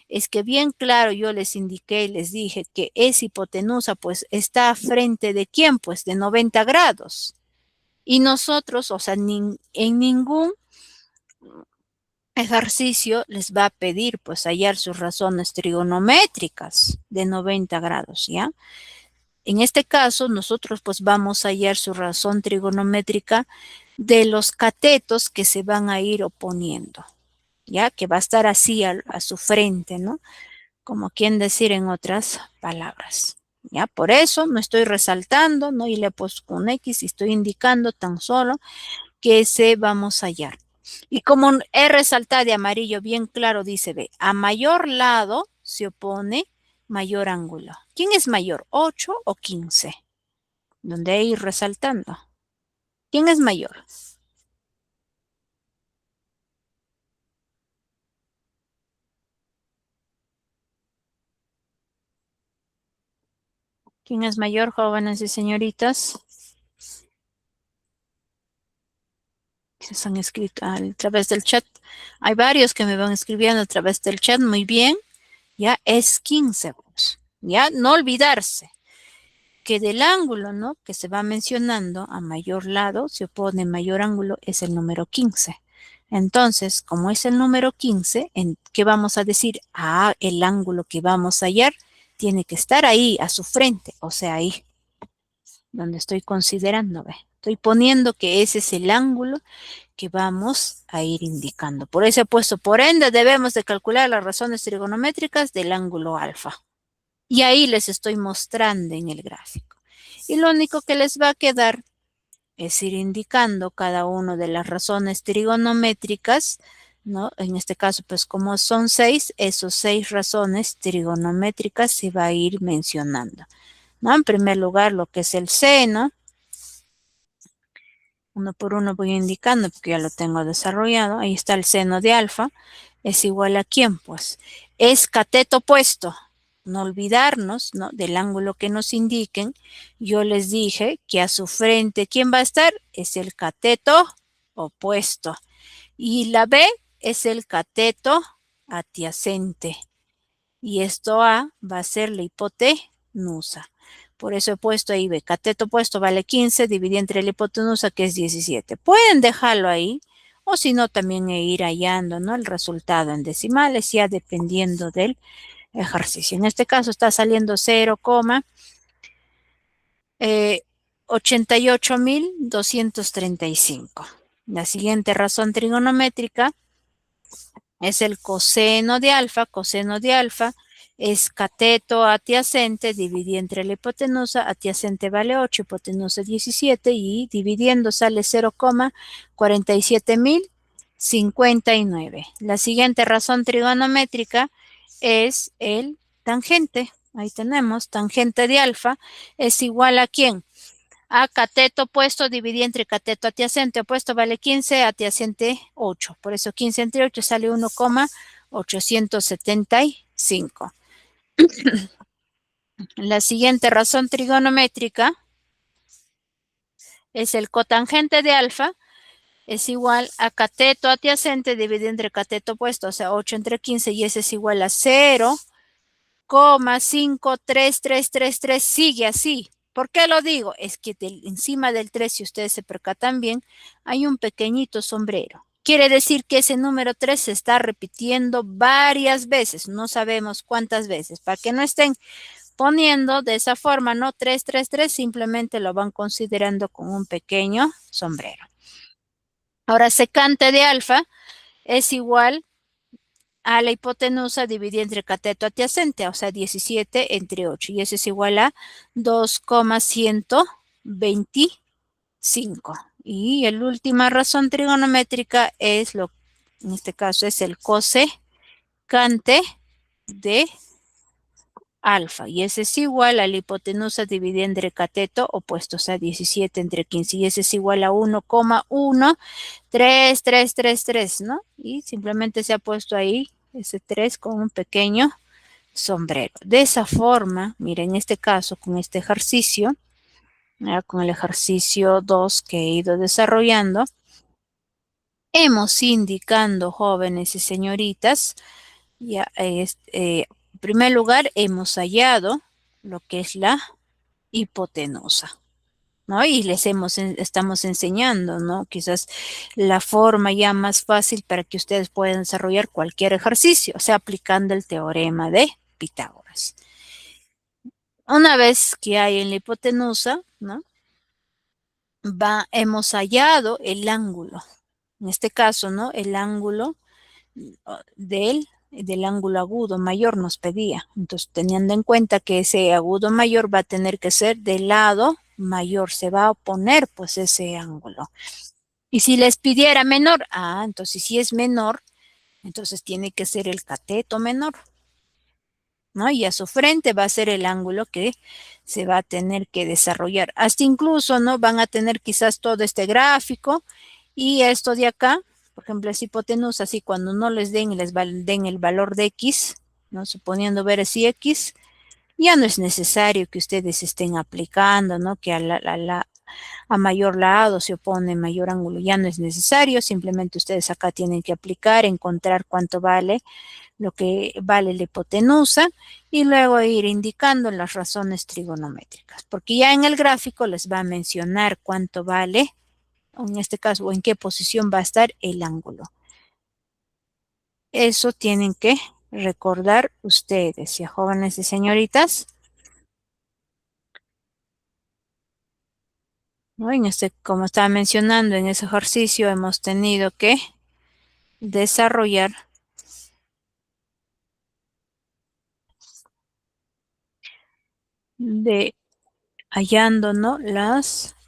Es que bien claro yo les indiqué y les dije que esa hipotenusa pues está frente de quién, pues de 90 grados. Y nosotros, o sea, en ningún ejercicio les va a pedir pues hallar sus razones trigonométricas de 90 grados, ¿ya? En este caso nosotros pues vamos a hallar su razón trigonométrica de los catetos que se van a ir oponiendo, ¿ya? Que va a estar así a su frente, ¿no? Como quien decir en otras palabras. ¿Ya? Por eso no estoy resaltando, no y le he puesto un X y estoy indicando tan solo que se vamos a hallar. Y como he resaltado de amarillo bien claro, dice, ve, a mayor lado se opone mayor ángulo. ¿Quién es mayor, 8 o 15? Donde he ir resaltando. ¿Quién es mayor? ¿Quién es mayor, jóvenes y señoritas? Se han escrito a través del chat. Hay varios que me van escribiendo a través del chat. Muy bien. Ya es 15. Pues. Ya no olvidarse que del ángulo, ¿no? Que se va mencionando a mayor lado, se opone mayor ángulo, es el número 15. Entonces, como es el número 15, ¿qué vamos a decir? Ah, el ángulo que vamos a hallar tiene que estar ahí, a su frente, o sea, ahí, donde estoy considerando, ¿ve? Estoy poniendo que ese es el ángulo que vamos a ir indicando. Por eso he puesto, por ende, debemos de calcular las razones trigonométricas del ángulo alfa. Y ahí les estoy mostrando en el gráfico. Y lo único que les va a quedar es ir indicando cada una de las razones trigonométricas, ¿no? En este caso, pues como son 6, esos 6 razones trigonométricas se va a ir mencionando, ¿no? En primer lugar, lo que es el seno. Uno por uno voy indicando porque ya lo tengo desarrollado. Ahí está el seno de alfa. ¿Es igual a quién? Pues es cateto opuesto. No olvidarnos, ¿no?, del ángulo que nos indiquen. Yo les dije que a su frente, ¿quién va a estar? Es el cateto opuesto. Y la B es el cateto adyacente. Y esto A va a ser la hipotenusa. Por eso he puesto ahí B. Cateto opuesto vale 15, dividí entre la hipotenusa, que es 17. Pueden dejarlo ahí, o si no, también ir hallando, ¿no?, el resultado en decimales, ya dependiendo del ejercicio. En este caso está saliendo 0,88.235. La siguiente razón trigonométrica es el coseno de alfa. Coseno de alfa es cateto adyacente, dividí entre la hipotenusa, adyacente vale 8, hipotenusa 17, y dividiendo sale 0,47.059. La siguiente razón trigonométrica es el tangente. Ahí tenemos, tangente de alfa es igual a ¿quién? A cateto opuesto, dividí entre cateto adyacente. Opuesto vale 15, adyacente 8. Por eso 15 entre 8 sale 1,875. La siguiente razón trigonométrica es el cotangente de alfa. Es igual a cateto adyacente dividido entre cateto opuesto, o sea, 8 entre 15, y ese es igual a 0,53333, sigue así. ¿Por qué lo digo? Es que encima del 3, si ustedes se percatan bien, hay un pequeñito sombrero. Quiere decir que ese número 3 se está repitiendo varias veces. No sabemos cuántas veces. Para que no estén poniendo de esa forma, ¿no? 333, simplemente lo van considerando con un pequeño sombrero. Ahora, secante de alfa es igual a la hipotenusa dividida entre cateto adyacente, o sea, 17 entre 8. Y eso es igual a 2,125. Y la última razón trigonométrica es en este caso es el cosecante de alfa. Y ese es igual a la hipotenusa dividida entre cateto opuesto, o sea, 17 entre 15. Y ese es igual a 1,13333, ¿no? Y simplemente se ha puesto ahí ese 3 con un pequeño sombrero. De esa forma, miren, en este caso, con este ejercicio, con el ejercicio 2 que he ido desarrollando, hemos indicando, jóvenes y señoritas, ya, en primer lugar, hemos hallado lo que es la hipotenusa, ¿no? Y estamos enseñando, ¿no?, quizás la forma ya más fácil para que ustedes puedan desarrollar cualquier ejercicio, o sea, aplicando el teorema de Pitágoras. Una vez que hay en la hipotenusa, ¿no?, hemos hallado el ángulo. En este caso, ¿no?, el ángulo del ángulo agudo mayor nos pedía. Entonces, teniendo en cuenta que ese agudo mayor va a tener que ser del lado mayor, se va a oponer pues ese ángulo. Y si les pidiera menor, entonces si es menor, entonces tiene que ser el cateto menor, ¿no? Y a su frente va a ser el ángulo que se va a tener que desarrollar. Hasta incluso, ¿no?, van a tener quizás todo este gráfico y esto de acá, por ejemplo, es hipotenusa, así cuando no les den el valor de X, ¿no?, suponiendo ver si X, ya no es necesario que ustedes estén aplicando, ¿no?, que a mayor lado se opone mayor ángulo, ya no es necesario, simplemente ustedes acá tienen que aplicar, encontrar cuánto vale lo que vale la hipotenusa y luego ir indicando las razones trigonométricas, porque ya en el gráfico les va a mencionar cuánto vale, en este caso, o en qué posición va a estar el ángulo. Eso tienen que recordar ustedes, ya jóvenes y señoritas. ¿no? Como estaba mencionando, en ese ejercicio hemos tenido que desarrollar hallando, ¿no? En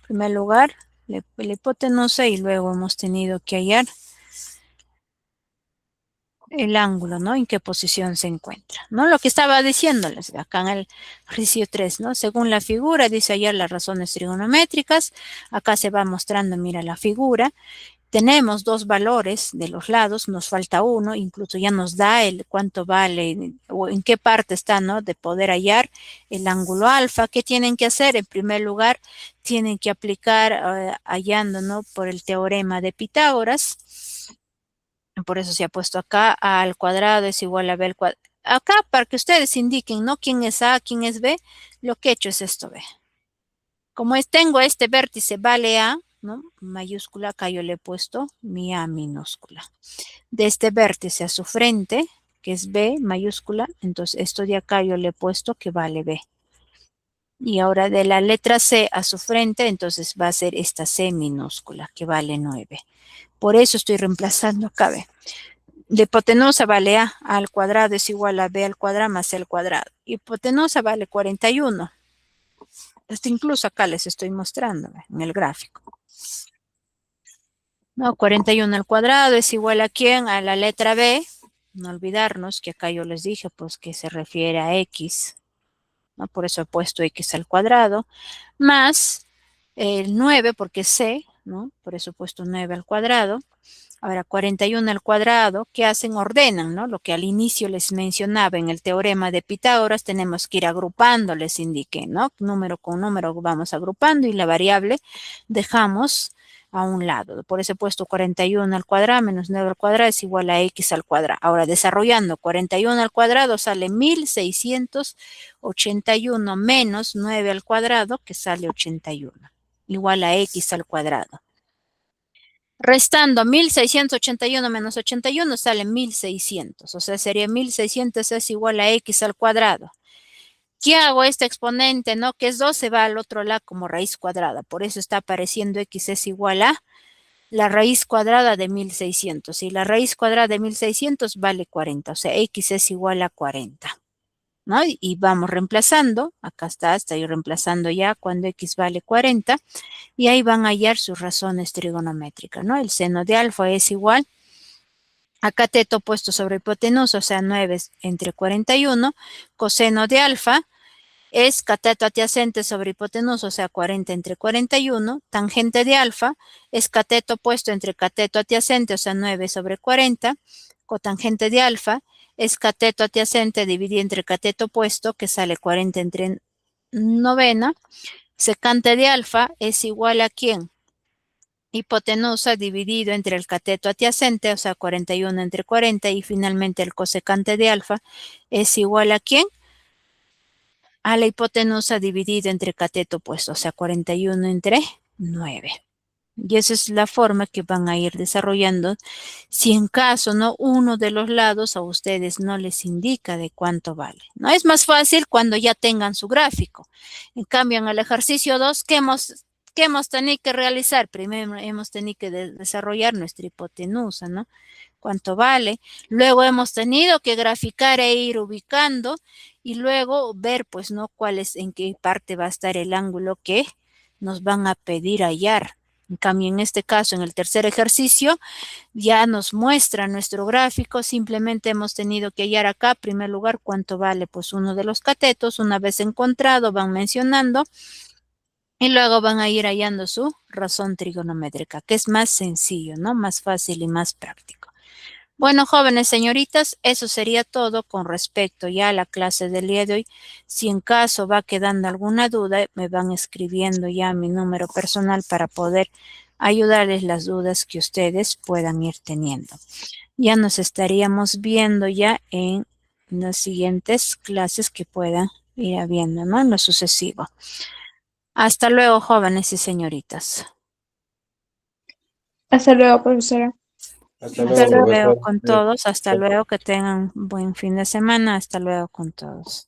primer lugar, la hipotenusa y luego hemos tenido que hallar el ángulo, ¿no? En qué posición se encuentra, ¿no? Lo que estaba diciéndoles acá en el ejercicio 3, ¿no? Según la figura, dice hallar las razones trigonométricas. Acá se va mostrando, mira la figura. Tenemos dos valores de los lados, nos falta uno, incluso ya nos da el cuánto vale o en qué parte está, ¿no? De poder hallar el ángulo alfa. ¿Qué tienen que hacer? En primer lugar, tienen que aplicar hallando, ¿no? Por el teorema de Pitágoras. Por eso se ha puesto acá A al cuadrado es igual a B al cuadrado. Acá, para que ustedes indiquen, ¿no? ¿Quién es A, quién es B? Lo que he hecho es esto, B. Como tengo este vértice vale A, ¿no? Mayúscula, acá yo le he puesto mi A minúscula. De este vértice a su frente, que es B mayúscula, entonces esto de acá yo le he puesto que vale B. Y ahora de la letra C a su frente, entonces va a ser esta C minúscula, que vale 9. Por eso estoy reemplazando acá B. De hipotenusa vale A al cuadrado es igual a B al cuadrado más C al cuadrado. Hipotenusa vale 41. Esto incluso acá les estoy mostrando en el gráfico. No, 41 al cuadrado es igual a ¿quién? A la letra B. No olvidarnos que acá yo les dije pues que se refiere a X. ¿No? Por eso he puesto X al cuadrado. Más el 9 porque es C. ¿No? Por eso he puesto 9 al cuadrado. Ahora, 41 al cuadrado, ¿qué hacen? Ordenan, ¿no? Lo que al inicio les mencionaba en el teorema de Pitágoras, tenemos que ir agrupando, les indiqué, ¿no? Número con número vamos agrupando y la variable dejamos a un lado. Por eso he puesto 41 al cuadrado menos 9 al cuadrado es igual a X al cuadrado. Ahora, desarrollando 41 al cuadrado sale 1681 menos 9 al cuadrado, que sale 81, igual a X al cuadrado. Restando 1681 menos 81 sale 1600. O sea, sería 1600 es igual a X al cuadrado. ¿Qué hago? Este exponente, ¿no? Que es 2, se va al otro lado como raíz cuadrada. Por eso está apareciendo X es igual a la raíz cuadrada de 1600. Y la raíz cuadrada de 1600 vale 40. O sea, X es igual a 40. ¿No? Y vamos reemplazando. Acá estoy reemplazando ya cuando X vale 40. Y ahí van a hallar sus razones trigonométricas, ¿no? El seno de alfa es igual a cateto puesto sobre hipotenusa, o sea, 9 entre 41. Coseno de alfa es cateto adyacente sobre hipotenusa, o sea, 40 entre 41. Tangente de alfa es cateto puesto entre cateto adyacente, o sea, 9 sobre 40. Cotangente de alfa es cateto adyacente dividido entre cateto opuesto, que sale 40 entre novena. Secante de alfa es igual a ¿quién? Hipotenusa dividido entre el cateto adyacente, o sea, 41 entre 40, y finalmente el cosecante de alfa es igual a ¿quién? A la hipotenusa dividido entre cateto opuesto, o sea, 41 entre 9. Y esa es la forma que van a ir desarrollando. Si en caso, ¿no? Uno de los lados a ustedes no les indica de cuánto vale. No es más fácil cuando ya tengan su gráfico. En cambio, en el ejercicio 2, ¿qué hemos tenido que realizar? Primero hemos tenido que desarrollar nuestra hipotenusa, ¿no? Cuánto vale. Luego hemos tenido que graficar e ir ubicando y luego ver, pues, ¿no? En qué parte va a estar el ángulo que nos van a pedir hallar. En cambio, en este caso, en el tercer ejercicio, ya nos muestra nuestro gráfico. Simplemente hemos tenido que hallar acá, en primer lugar, cuánto vale pues uno de los catetos. Una vez encontrado, van mencionando y luego van a ir hallando su razón trigonométrica, que es más sencillo, ¿no? Más fácil y más práctico. Bueno, jóvenes señoritas, eso sería todo con respecto ya a la clase del día de hoy. Si en caso va quedando alguna duda, me van escribiendo ya a mi número personal para poder ayudarles las dudas que ustedes puedan ir teniendo. Ya nos estaríamos viendo ya en las siguientes clases que puedan ir habiendo, ¿no? En lo sucesivo. Hasta luego, jóvenes y señoritas. Hasta luego, profesora. Hasta Hasta luego, luego profesor. con todos. Hasta luego. Que tengan buen fin de semana. Hasta luego con todos.